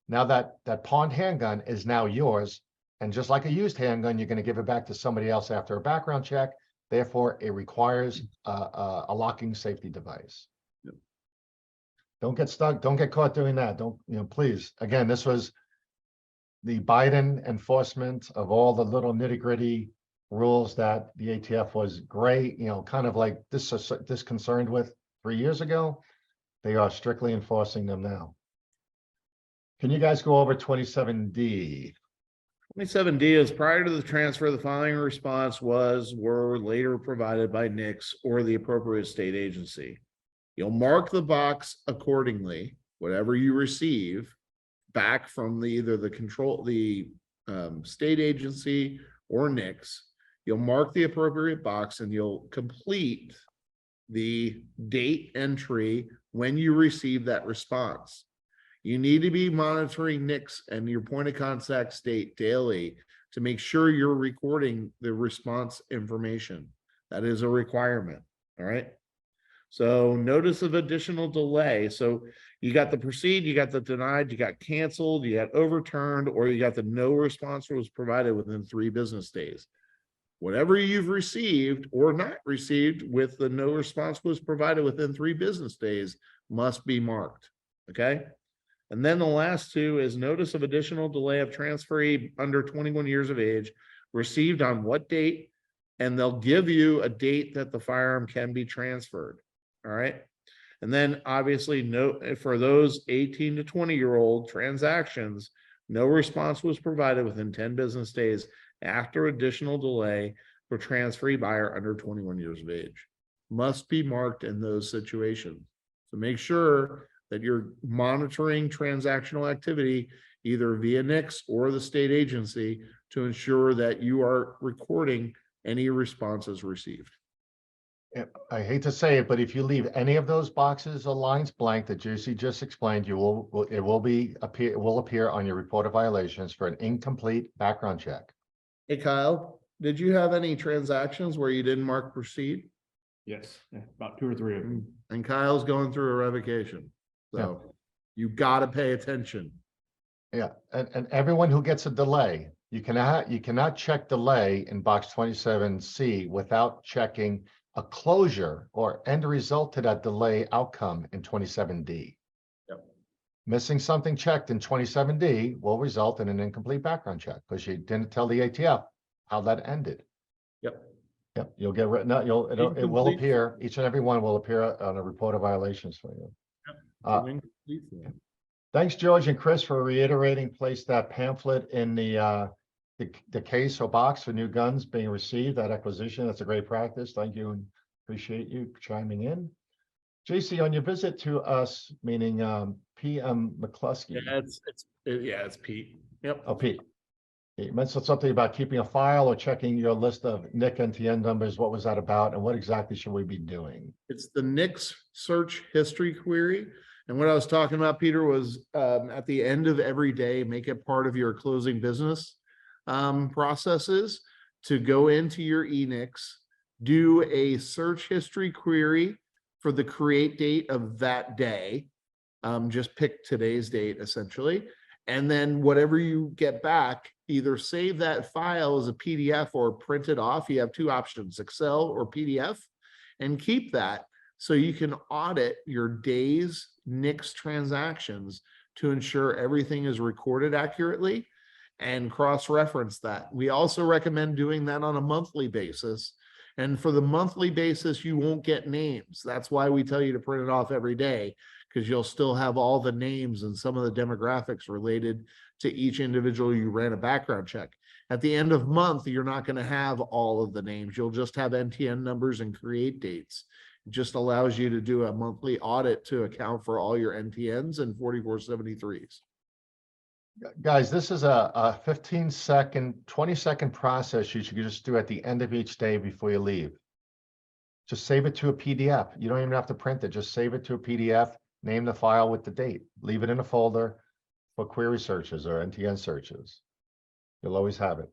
Now that pawned handgun is now yours, and just like a used handgun, you're going to give it back to somebody else after a background check. Therefore, it requires a locking safety device. Yep. Don't get stuck. Don't get caught doing that. Don't, please. Again, this was the Biden enforcement of all the little nitty-gritty rules that the ATF was great, kind of like disconcerted with 3 years ago. They are strictly enforcing them now. Can you guys go over 27D? 27D is prior to the transfer, the following response were later provided by NICS or the appropriate state agency. You'll mark the box accordingly, whatever you receive back from either the state agency or NICS. You'll mark the appropriate box and you'll complete the date entry when you receive that response. You need to be monitoring NICS and your point of contact state daily to make sure you're recording the response information. That is a requirement. All right. So notice of additional delay. So you got the proceed, you got the denied, you got canceled, you got overturned, or you got the no response was provided within 3 business days. Whatever you've received or not received with the no response was provided within 3 business days must be marked. Okay. And then the last 2 is notice of additional delay of transferee under 21 years of age received on what date, and they'll give you a date that the firearm can be transferred. All right. And then obviously note for those 18 to 20-year-old transactions, no response was provided within 10 business days after additional delay for transferee buyer under 21 years of age. Must be marked in those situations. So make sure that you're monitoring transactional activity either via NICS or the state agency to ensure that you are recording any responses received. I hate to say it, but if you leave any of those boxes or lines blank that JC just explained, it will appear on your report of violations for an incomplete background check. Hey, Kyle, did you have any transactions where you didn't mark proceed? Yes, about 2 or 3 of them. And Kyle's going through a revocation. So you got to pay attention. Yeah, and everyone who gets a delay, you cannot check delay in box 27C without checking a closure or end result to that delay outcome in 27D. Yep. Missing something checked in 27D will result in an incomplete background check because you didn't tell the ATF how that ended. Yep. Yep, you'll get written out. It will appear, each and every one will appear on a report of violations for you. Thanks, George and Chris, for reiterating. Place that pamphlet in the case or box for new guns being received. That acquisition, that's a great practice. Thank you and appreciate you chiming in. JC, on your visit to us, meaning PM McCluskey. Yeah, it's Pete. Yep. Oh, Pete. You mentioned something about keeping a file or checking your list of NIC NTN numbers. What was that about, and what exactly should we be doing? It's the NICS search history query. And what I was talking about, Peter, was at the end of every day, make it part of your closing business processes to go into your eNICS, do a search history query for the create date of that day. Just pick today's date, essentially. And then whatever you get back, either save that file as a PDF or print it off. You have 2 options, Excel or PDF. and keep that so you can audit your day's NICS transactions to ensure everything is recorded accurately and cross-reference that. We also recommend doing that on a monthly basis. And for the monthly basis, you won't get names. That's why we tell you to print it off every day, because you'll still have all the names and some of the demographics related to each individual you ran a background check. At the end of month, you're not going to have all of the names. You'll just have NTN numbers and create dates. It just allows you to do a monthly audit to account for all your NTNs and 4473s. Guys, this is a 15-second, 20-second process you should just do at the end of each day before you leave. Just save it to a PDF. You don't even have to print it. Just save it to a PDF, name the file with the date, leave it in a folder for query searches or NTN searches. You'll always have it.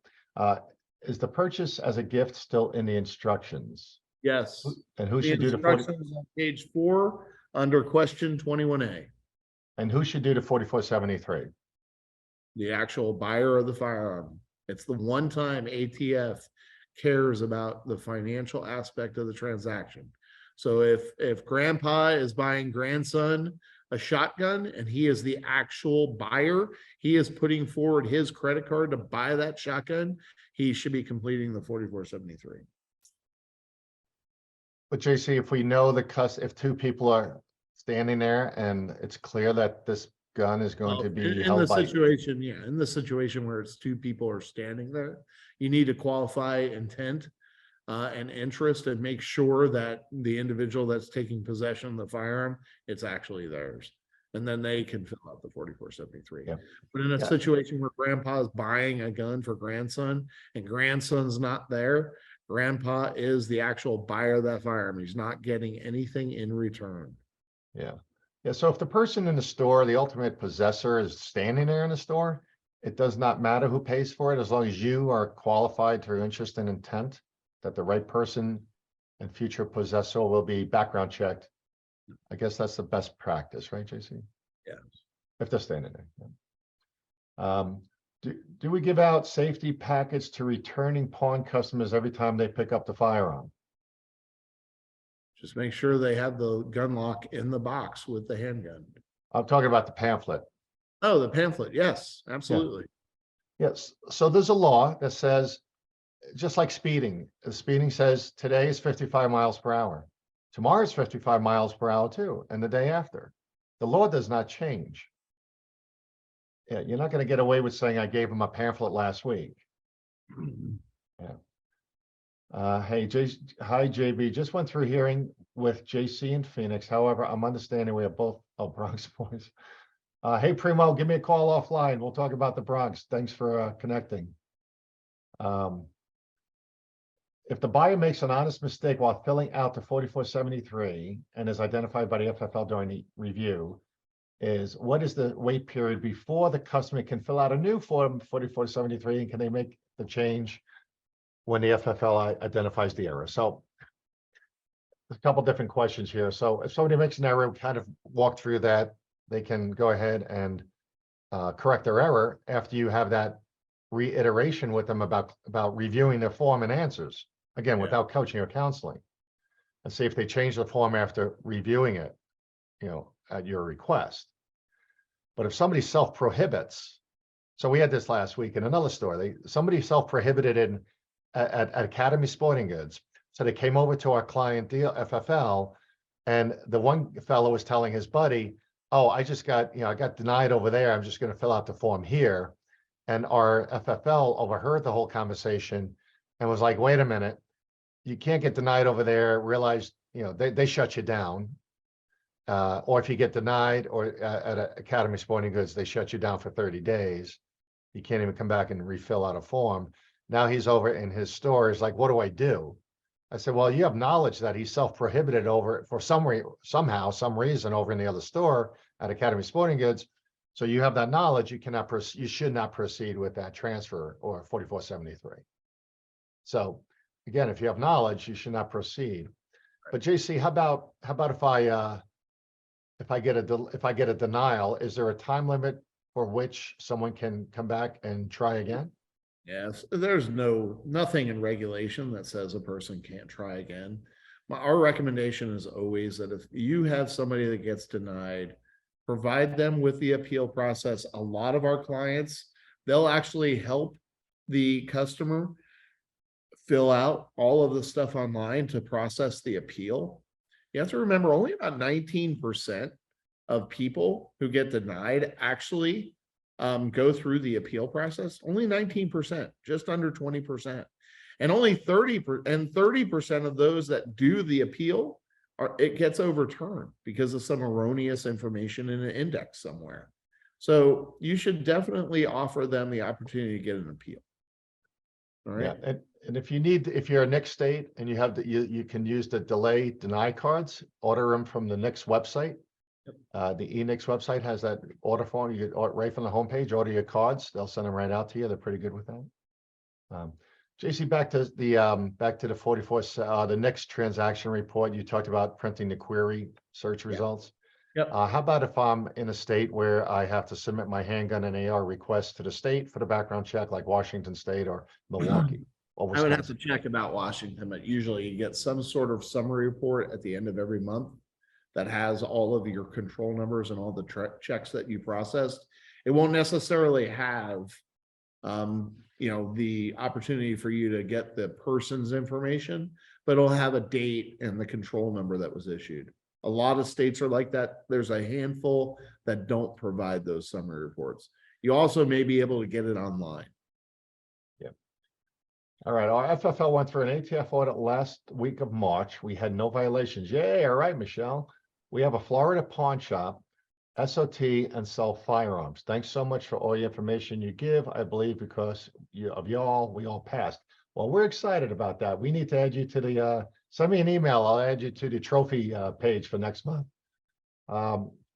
Is the purchase as a gift still in the instructions? Yes. And who The should do the 40, instructions on page 4 under question 21A? and who should do the 4473? The actual buyer of the firearm. It's the one time ATF cares about the financial aspect of the transaction. So if grandpa is buying grandson a shotgun and he is the actual buyer, he is putting forward his credit card to buy that shotgun, he should be completing the 4473. But JC, if we know if two people are standing there and it's clear that this gun is going to be in held the by, situation, yeah, in the situation where it's two people are standing there, you need to qualify intent and interest and make sure that the individual that's taking possession of the firearm, it's actually theirs. And then they can fill out the 4473. Yeah. But in a situation where grandpa's buying a gun for grandson and grandson's not there, grandpa is the actual buyer of that firearm. He's not getting anything in return. yeah. Yeah, so if the person in the store, the ultimate possessor, is standing there in the store, it does not matter who pays for it, as long as you are qualified through interest and intent that the right person and future possessor will be background checked. I guess that's the best practice, right, JC? Yeah. If they're standing there. Yeah. Do we give out safety packets to returning pawn customers every time they pick up the firearm? Just make sure they have the gun lock in the box with the handgun. I'm talking about the pamphlet. Oh, the pamphlet. Yes, absolutely. Yes. So there's a law that says, just like speeding, the speeding says today is 55 miles per hour. Tomorrow is 55 miles per hour too, and the day after. The law does not change. Yeah, you're not going to get away with saying I gave him a pamphlet last week. Yeah. Hey, hi, JB. Just went through hearing with JC in Phoenix. However, I'm understanding we have both Bronx boys. Hey, Primo, give me a call offline. We'll talk about the Bronx. Thanks for connecting. If the buyer makes an honest mistake while filling out the 4473 and is identified by the FFL during the review, what is the wait period before the customer can fill out a new form 4473, and can they make the change when the FFL identifies the error? So a couple different questions here. So if somebody makes an error, we kind of walk through that. They can go ahead and correct their error after you have that reiteration with them about reviewing their form and answers, again, without coaching or counseling, and see if they change the form after reviewing it, at your request. But if somebody self-prohibits, so we had this last week in another store, somebody self-prohibited at Academy Sporting Goods. So they came over to our client deal FFL, and the one fellow was telling his buddy, oh, I just got, I got denied over there. I'm just going to fill out the form here. And our FFL overheard the whole conversation and was like, wait a minute, you can't get denied over there. Realized, they shut you down. Or if you get denied or at Academy Sporting Goods, they shut you down for 30 days. You can't even come back and refill out a form. Now he's over in his store. He's like, what do I do? I said, well, you have knowledge that he's self-prohibited over for some reason over in the other store at Academy Sporting Goods. So you have that knowledge. You should not proceed with that transfer or 4473. So again, if you have knowledge, you should not proceed. But JC, how about if I get a denial, is there a time limit for which someone can come back and try again? Yes, there's nothing in regulation that says a person can't try again. Our recommendation is always that if you have somebody that gets denied, provide them with the appeal process. A lot of our clients, they'll actually help the customer fill out all of the stuff online to process the appeal. You have to remember only about 19% of people who get denied actually go through the appeal process. Only 19%, just under 20%. And only 30% of those that do the appeal it gets overturned because of some erroneous information in an index somewhere. So you should definitely offer them the opportunity to get an appeal. All right. Yeah, and if you're a NICS state and you have you can use the delay deny cards, order them from the NICS website. Yep. The eNICS website has that order form. You get right from the homepage, order your cards. They'll send them right out to you. They're pretty good with that. JC, back to the 44, the NICS transaction report. You talked about printing the query search results. Yep. How about if I'm in a state where I have to submit my handgun and AR request to the state for the background check, like Washington State or Milwaukee? Or I would have to check about Washington, but usually you get some sort of summary report at the end of every month that has all of your control numbers and all the checks that you processed. It won't necessarily have, the opportunity for you to get the person's information, but it'll have a date and the control number that was issued. A lot of states are like that. There's a handful that don't provide those summary reports. You also may be able to get it online. Yep. All right. Our FFL went through an ATF audit last week of March. We had no violations. Yay. All right, Michelle. We have a Florida pawn shop, SOT, and sell firearms. Thanks so much for all the information you give. I believe because of y'all, we all passed. Well, we're excited about that. We need to add you to the, send me an email. I'll add you to the trophy page for next month.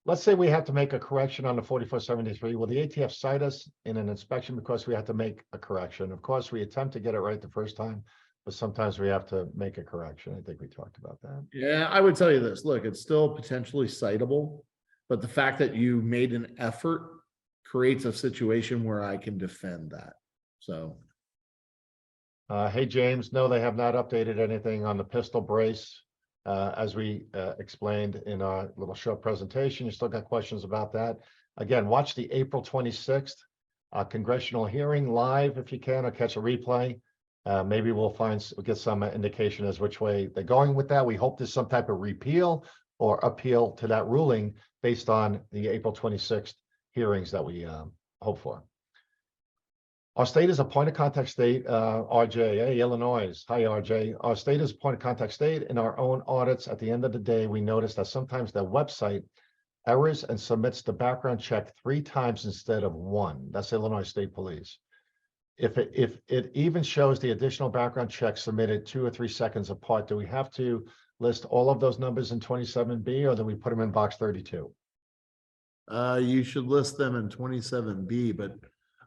Let's say we have to make a correction on the 4473. Will the ATF cite us in an inspection because we have to make a correction? Of course, we attempt to get it right the first time, but sometimes we have to make a correction. I think we talked about that. Yeah, I would tell you this. Look, it's still potentially citable, but the fact that you made an effort creates a situation where I can defend that. So. Hey, James, no, they have not updated anything on the pistol brace. As we explained in our little short presentation, you still got questions about that. Again, watch the April 26th congressional hearing live if you can, or catch a replay. Maybe we'll get some indication as which way they're going with that. We hope there's some type of repeal or appeal to that ruling based on the April 26th hearings that we hope for. Our state is a point of contact state, RJ, hey, Illinois. Hi, RJ. Our state is a point of contact state. In our own audits, at the end of the day, we notice that sometimes the website errors and submits the background check 3 times instead of 1. That's Illinois State Police. If it even shows the additional background check submitted 2 or 3 seconds apart, do we have to list all of those numbers in 27B, or do we put them in box 32? You should list them in 27B, but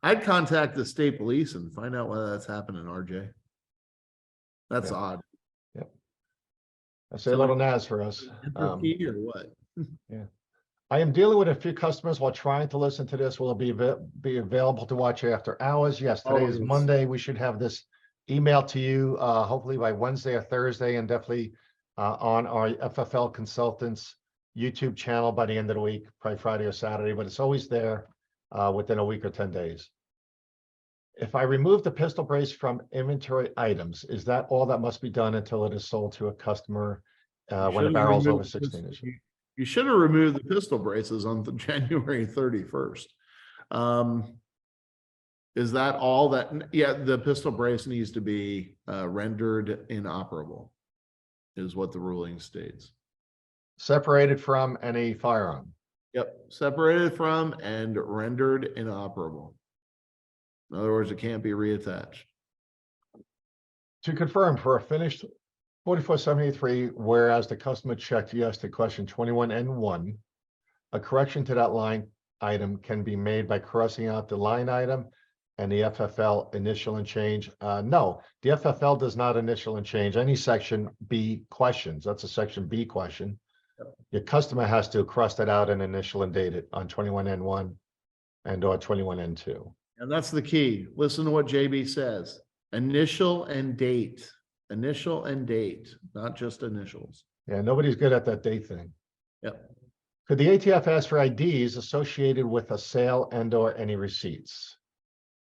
I'd contact the state police and find out why that's happening, RJ. That's odd. Yep. That's a little NAS for us. Or what? Yeah. I am dealing with a few customers while trying to listen to this. Will it be available to watch after hours? Yes, today is Monday. We should have this emailed to you hopefully by Wednesday or Thursday, and definitely on our FFL Consultants YouTube channel by the end of the week, probably Friday or Saturday, but it's always there within a week or 10 days. If I remove the pistol brace from inventory items, is that all that must be done until it is sold to a customer when the barrel is over 16 inches? You should have removed the pistol braces on January 31st. Is that all that? Yeah, the pistol brace needs to be rendered inoperable, is what the ruling states. Separated from any firearm. Yep, separated from and rendered inoperable. In other words, it can't be reattached. To confirm, for a finished 4473, whereas the customer checked yes to question 21N1, a correction to that line item can be made by crossing out the line item and the FFL initial and change. No, the FFL does not initial and change any section B questions. That's a section B question. Your customer has to cross that out and initial and date it on 21N1 and or 21N2. And that's the key. Listen to what JB says. Initial and date Initial and date, not just initials. Yeah, nobody's good at that date thing. Yep. Could the ATF ask for IDs associated with a sale and or any receipts?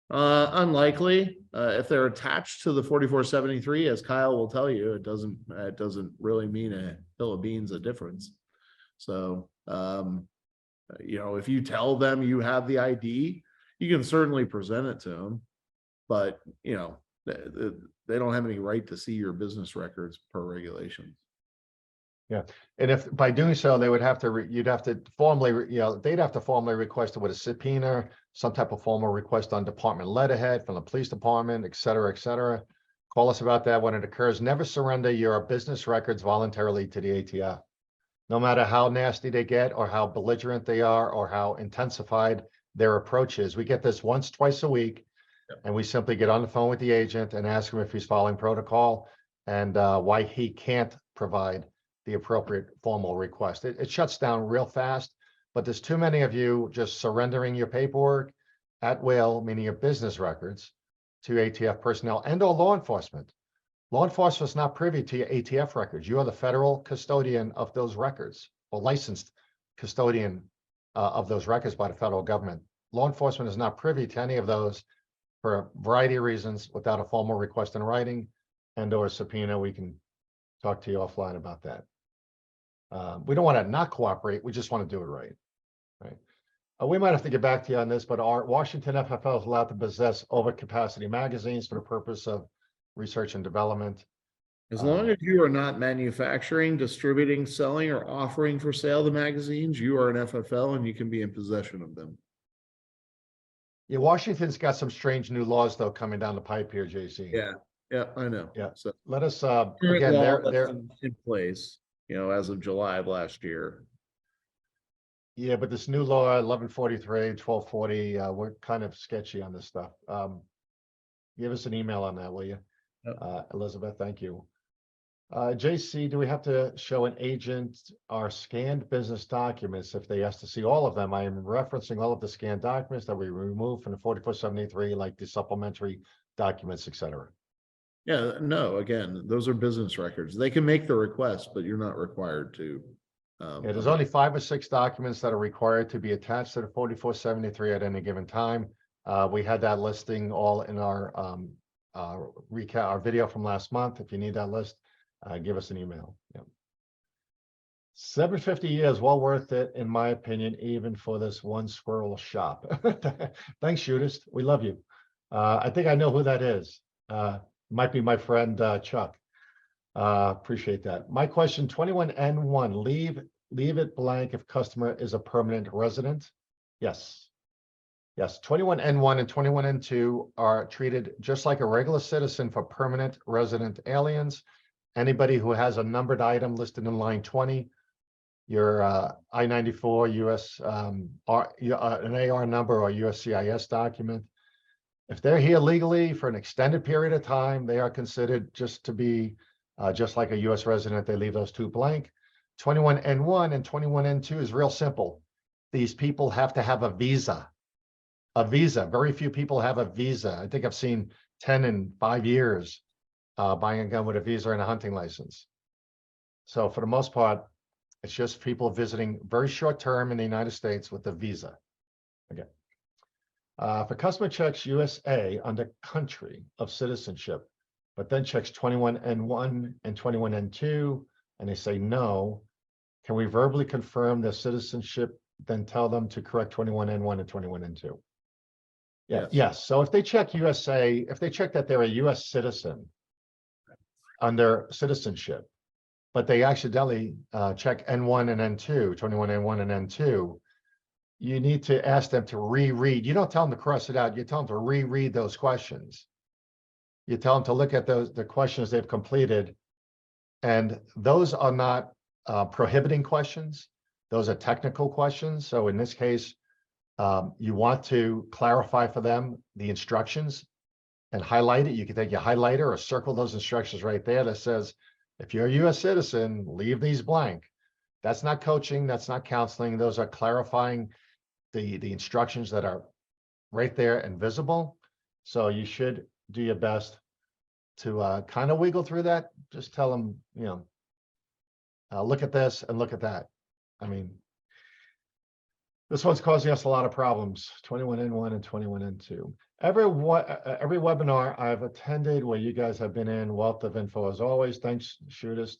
Unlikely. If they're attached to the 4473, as Kyle will tell you, it doesn't really mean a hill of beans of difference. So, you know, if you tell them you have the ID, you can certainly present it to them, but you know, they don't have any right to see your business records per regulations. Yeah, and if by doing so, they would have to, you'd have to formally, you know, they'd have to formally request it with a subpoena, some type of formal request on department letterhead from the police department, et cetera, et cetera. Call us about that when it occurs. Never surrender your business records voluntarily to the ATF. No matter how nasty they get or how belligerent they are or how intensified their approach is. We get this once, twice a week, and we simply get on the phone with the agent and ask him if he's following protocol and why he can't provide the appropriate formal request. It shuts down real fast, but there's too many of you just surrendering your paperwork at will, meaning your business records, to ATF personnel and or law enforcement. Law enforcement is not privy to your ATF records. You are the federal custodian of those records, or licensed custodian of those records by the federal government. Law enforcement is not privy to any of those for a variety of reasons without a formal request in writing and or subpoena. We can talk to you offline about that. We don't want to not cooperate. We just want to do it right. Right. We might have to get back to you on this, but our Washington FFL is allowed to possess overcapacity magazines for the purpose of research and development. As long as you are not manufacturing, distributing, selling, or offering for sale the magazines, you are an FFL and you can be in possession of them. Yeah, Washington's got some strange new laws though coming down the pipe here, JC. Yeah, I know. Yeah. So Let us current again, law they're that's in place, you know, as of July of last year. yeah, but this new law 1143, 1240, we're kind of sketchy on this stuff. Give us an email on that, will you? Yep. Elizabeth, thank you. JC, do we have to show an agent our scanned business documents if they ask to see all of them? I am referencing all of the scanned documents that we removed from the 4473, like the supplementary documents, et cetera. Yeah, no, again, those are business records. They can make the request, but you're not required to. Yeah, there's only 5 or 6 documents that are required to be attached to the 4473 at any given time. We had that listing all in our recap, our video from last month. If you need that list, give us an email. Yep. 750 years, well worth it, in my opinion, even for this one squirrel shop. Thanks, Shootist. We love you. I think I know who that is. Might be my friend Chuck. Appreciate that. My question, 21N1, leave it blank if customer is a permanent resident. Yes. Yes, 21N1 and 21N2 are treated just like a regular citizen for permanent resident aliens. Anybody who has a numbered item listed in line 20, your I-94 US, an AR number or USCIS document. If they're here legally for an extended period of time, they are considered just to be just like a US resident. They leave those 2 blank. 21N1 and 21N2 is real simple. These people have to have a visa. A visa. Very few people have a visa. I think I've seen 10 in 5 years buying a gun with a visa and a hunting license. So for the most part, it's just people visiting very short term in the United States with a visa. Okay. If a customer checks USA under country of citizenship, but then checks 21N1 and 21N2, and they say no, can we verbally confirm their citizenship, then tell them to correct 21N1 and 21N2? Yeah, yes. So if they check USA, if they check that they're a US citizen under citizenship, but they accidentally check N1 and N2, 21N1 and N2, you need to ask them to reread. You don't tell them to cross it out. You tell them to reread those questions. You tell them to look at the questions they've completed. And those are not prohibiting questions. Those are technical questions. So in this case, you want to clarify for them the instructions and highlight it. You can take your highlighter or circle those instructions right there that says, if you're a US citizen, leave these blank. That's not coaching. That's not counseling. Those are clarifying the instructions that are right there and visible. So you should do your best kind of wiggle through that, just tell them, you know, look at this and look at that. I mean, this one's causing us a lot of problems, 21N1 and 21N2. Every webinar I've attended where you guys have been in, wealth of info as always. Thanks, Shootist.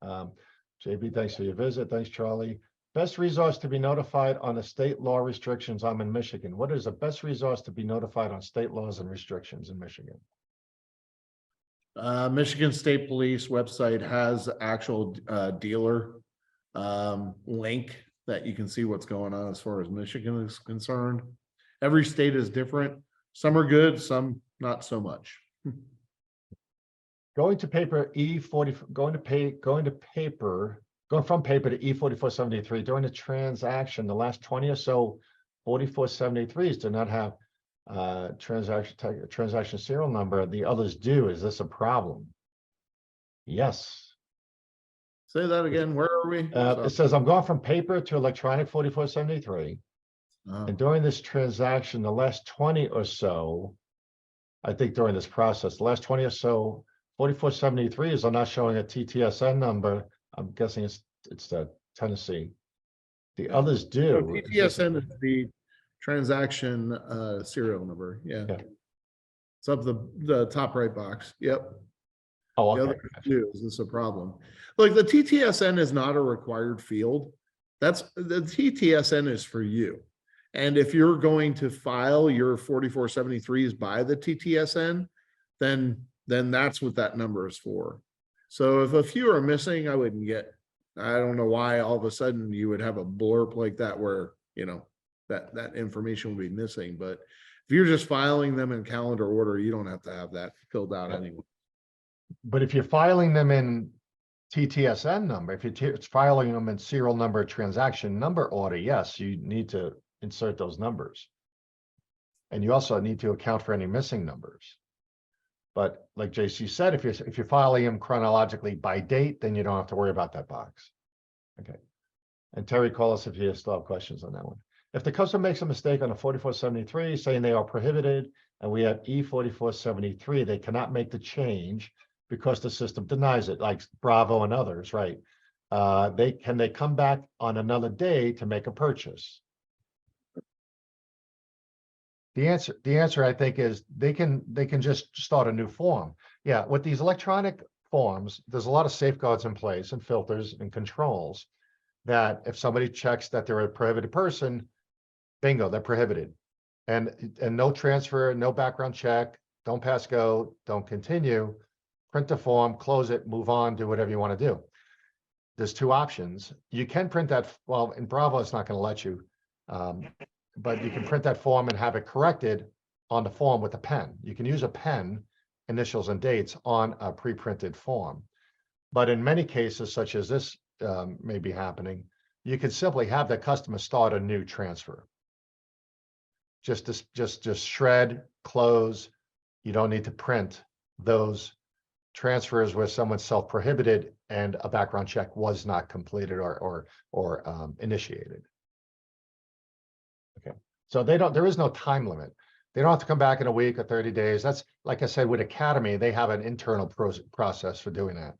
JB, thanks for your visit. Thanks, Charlie. Best resource to be notified on the state law restrictions. I'm in Michigan. What is the best resource to be notified on state laws and restrictions in Michigan? Michigan State Police website has actual dealer link that you can see what's going on as far as Michigan is concerned. Every state is different. Some are good, some not so much. Going to paper E40, going from paper to E4473 during the transaction, the last 20 or so 4473s do not have transaction serial number. The others do. Is this a problem? Yes. Say that again. Where are we? It says I'm going from paper to electronic 4473. And during this transaction, the last 20 or so, I think during this process, the last 20 or so 4473s are not showing a TTSN number. I'm guessing it's the Tennessee. The others do. TTSN is the transaction serial number. Yeah. It's up the top right box. Yep. Oh, okay. The other two, is this a problem? Look, the TTSN is not a required field. That's the TTSN is for you. And if you're going to file your 4473s by the TTSN, then that's what that number is for. So if a few are missing, I don't know why all of a sudden you would have a blurb like that where, you know, that information will be missing. But if you're just filing them in calendar order, you don't have to have that filled out anyway. But if you're filing them in TTSN number, if you're filing them in serial number transaction number order, yes, you need to insert those numbers. And you also need to account for any missing numbers. But like JC said, if you're filing them chronologically by date, then you don't have to worry about that box. Okay. And Terry, call us if you still have questions on that one. If the customer makes a mistake on a 4473 saying they are prohibited and we have E4473, they cannot make the change because the system denies it, like Bravo and others, right? They come back on another day to make a purchase? The answer I think is they can just start a new form. Yeah, with these electronic forms, there's a lot of safeguards in place and filters and controls that if somebody checks that they're a prohibited person, bingo, they're prohibited. And no transfer, no background check, don't pass go, don't continue, print the form, close it, move on, do whatever you want to do. There's two options. You can print that, well, in Bravo, it's not going to let you. But you can print that form and have it corrected on the form with a pen. You can use a pen, initials and dates on a pre-printed form. But in many cases, such as this may be happening, you can simply have the customer start a new transfer. Just shred, close. You don't need to print those transfers where someone's self-prohibited and a background check was not completed or initiated. Okay, so there is no time limit. They don't have to come back in a week or 30 days. That's, like I said, with Academy, they have an internal process for doing that.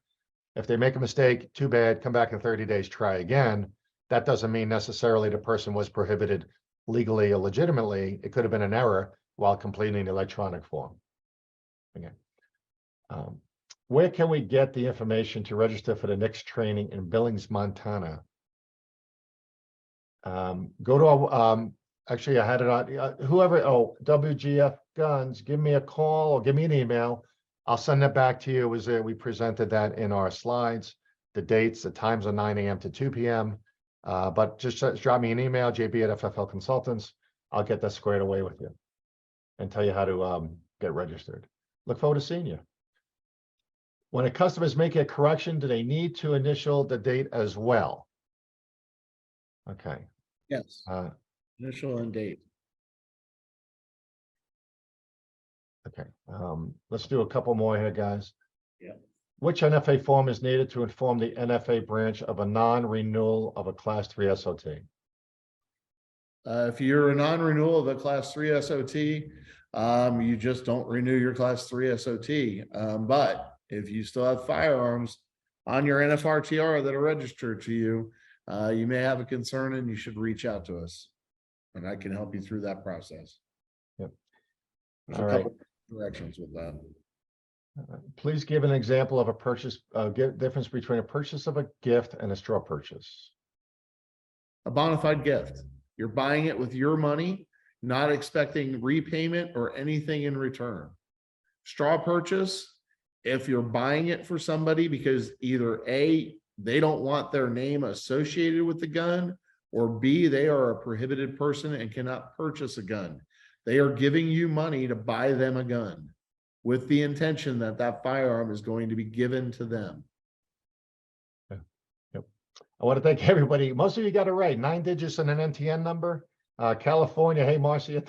If they make a mistake, too bad, come back in 30 days, try again. That doesn't mean necessarily the person was prohibited legally or legitimately. It could have been an error while completing the electronic form. Okay. Where can we get the information to register for the next training in Billings, Montana? Go to our, actually, I had it on, WGF Guns, give me a call or give me an email. I'll send that back to you. We presented that in our slides, the dates, the times are 9 a.m. to 2 p.m. But just drop me an email, JB at FFL Consultants. I'll get that squared away with you and tell you how to get registered. Look forward to seeing you. When a customer is making a correction, do they need to initial the date as well? Okay. Yes. Initial and date. Okay. Let's do a couple more here, guys. Yeah. Which NFA form is needed to inform the NFA branch of a non-renewal of a Class 3 SOT? If you're a non-renewal of the Class 3 SOT, You just don't renew your class 3 SOT. But if you still have firearms on your NFRTR that are registered to you, you may have a concern and you should reach out to us. And I can help you through that process. Yep. There's All a right. couple directions with that. Please give an example of a purchase, difference between a purchase of a gift and a straw purchase. A bona fide gift. You're buying it with your money, not expecting repayment or anything in return. Straw purchase, if you're buying it for somebody because either A, they don't want their name associated with the gun, or B, they are a prohibited person and cannot purchase a gun. They are giving you money to buy them a gun with the intention that that firearm is going to be given to them. Yep. I want to thank everybody. Most of you got it right. 9 digits and an NTN number. California. Hey, Marcy, I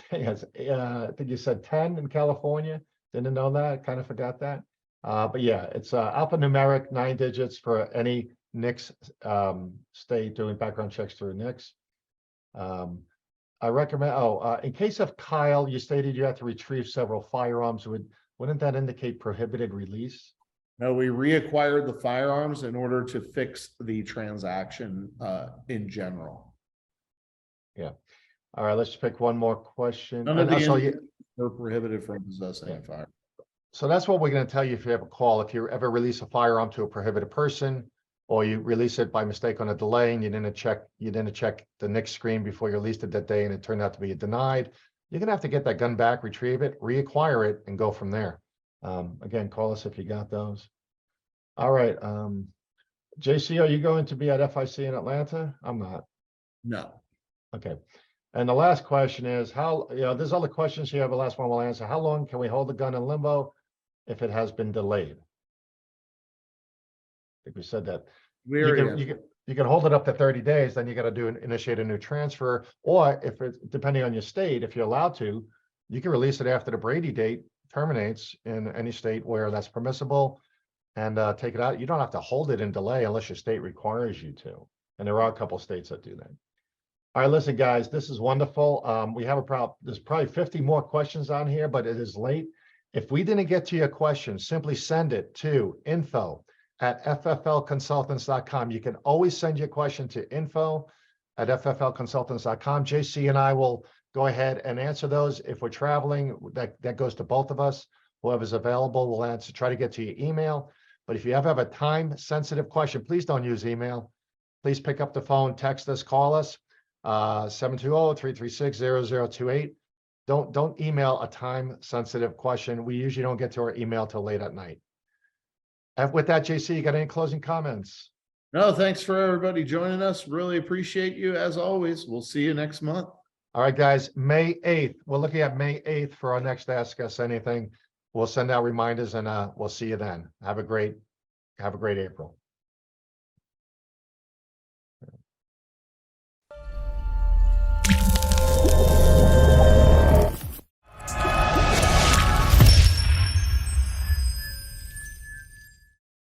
think you said 10 in California. Didn't know that. Kind of forgot that. But yeah, it's alphanumeric 9 digits for any NICS state doing background checks through NICS. I recommend, in case of Kyle, you stated you had to retrieve several firearms. Wouldn't that indicate prohibited release? No, we reacquired the firearms in order to fix the transaction in general. Yeah. All right, let's pick one more question. None of the So are prohibited from possessing a firearm. So that's what we're going to tell you if you have a call. If you ever release a firearm to a prohibited person, or you release it by mistake on a delay and you didn't check the NICS screen before you released it that day and it turned out to be denied, you're going to have to get that gun back, retrieve it, reacquire it, and go from there. Again, call us if you got those. All right. JC, are you going to be at FIC in Atlanta? I'm not. No. Okay. And the last question is there's other questions here, but the last one we'll answer. How long can we hold the gun in limbo if it has been delayed? I think we said that. You can hold it up to 30 days, then you got to initiate a new transfer. Or if it's depending on your state, if you're allowed to, you can release it after the Brady date terminates in any state where that's permissible and take it out. You don't have to hold it in delay unless your state requires you to. And there are a couple states that do that. All right, listen, guys, this is wonderful. We have there's probably 50 more questions on here, but it is late. If we didn't get to your question, simply send it to info@fflconsultants.com. You can always send your question to info@fflconsultants.com. JC and I will go ahead and answer those. If we're traveling, that goes to both of us. Whoever's available will answer, try to get to your email. But if you ever have a time-sensitive question, please don't use email. Please pick up the phone, text us, call us. 720-336-0028. Don't email a time-sensitive question. We usually don't get to our email till late at night. And with that, JC, you got any closing comments? No, thanks for everybody joining us. Really appreciate you as always. We'll see you next month. All right, guys, May 8th. We're looking at May 8th for our next Ask Us Anything. We'll send out reminders and we'll see you then. Have a great April.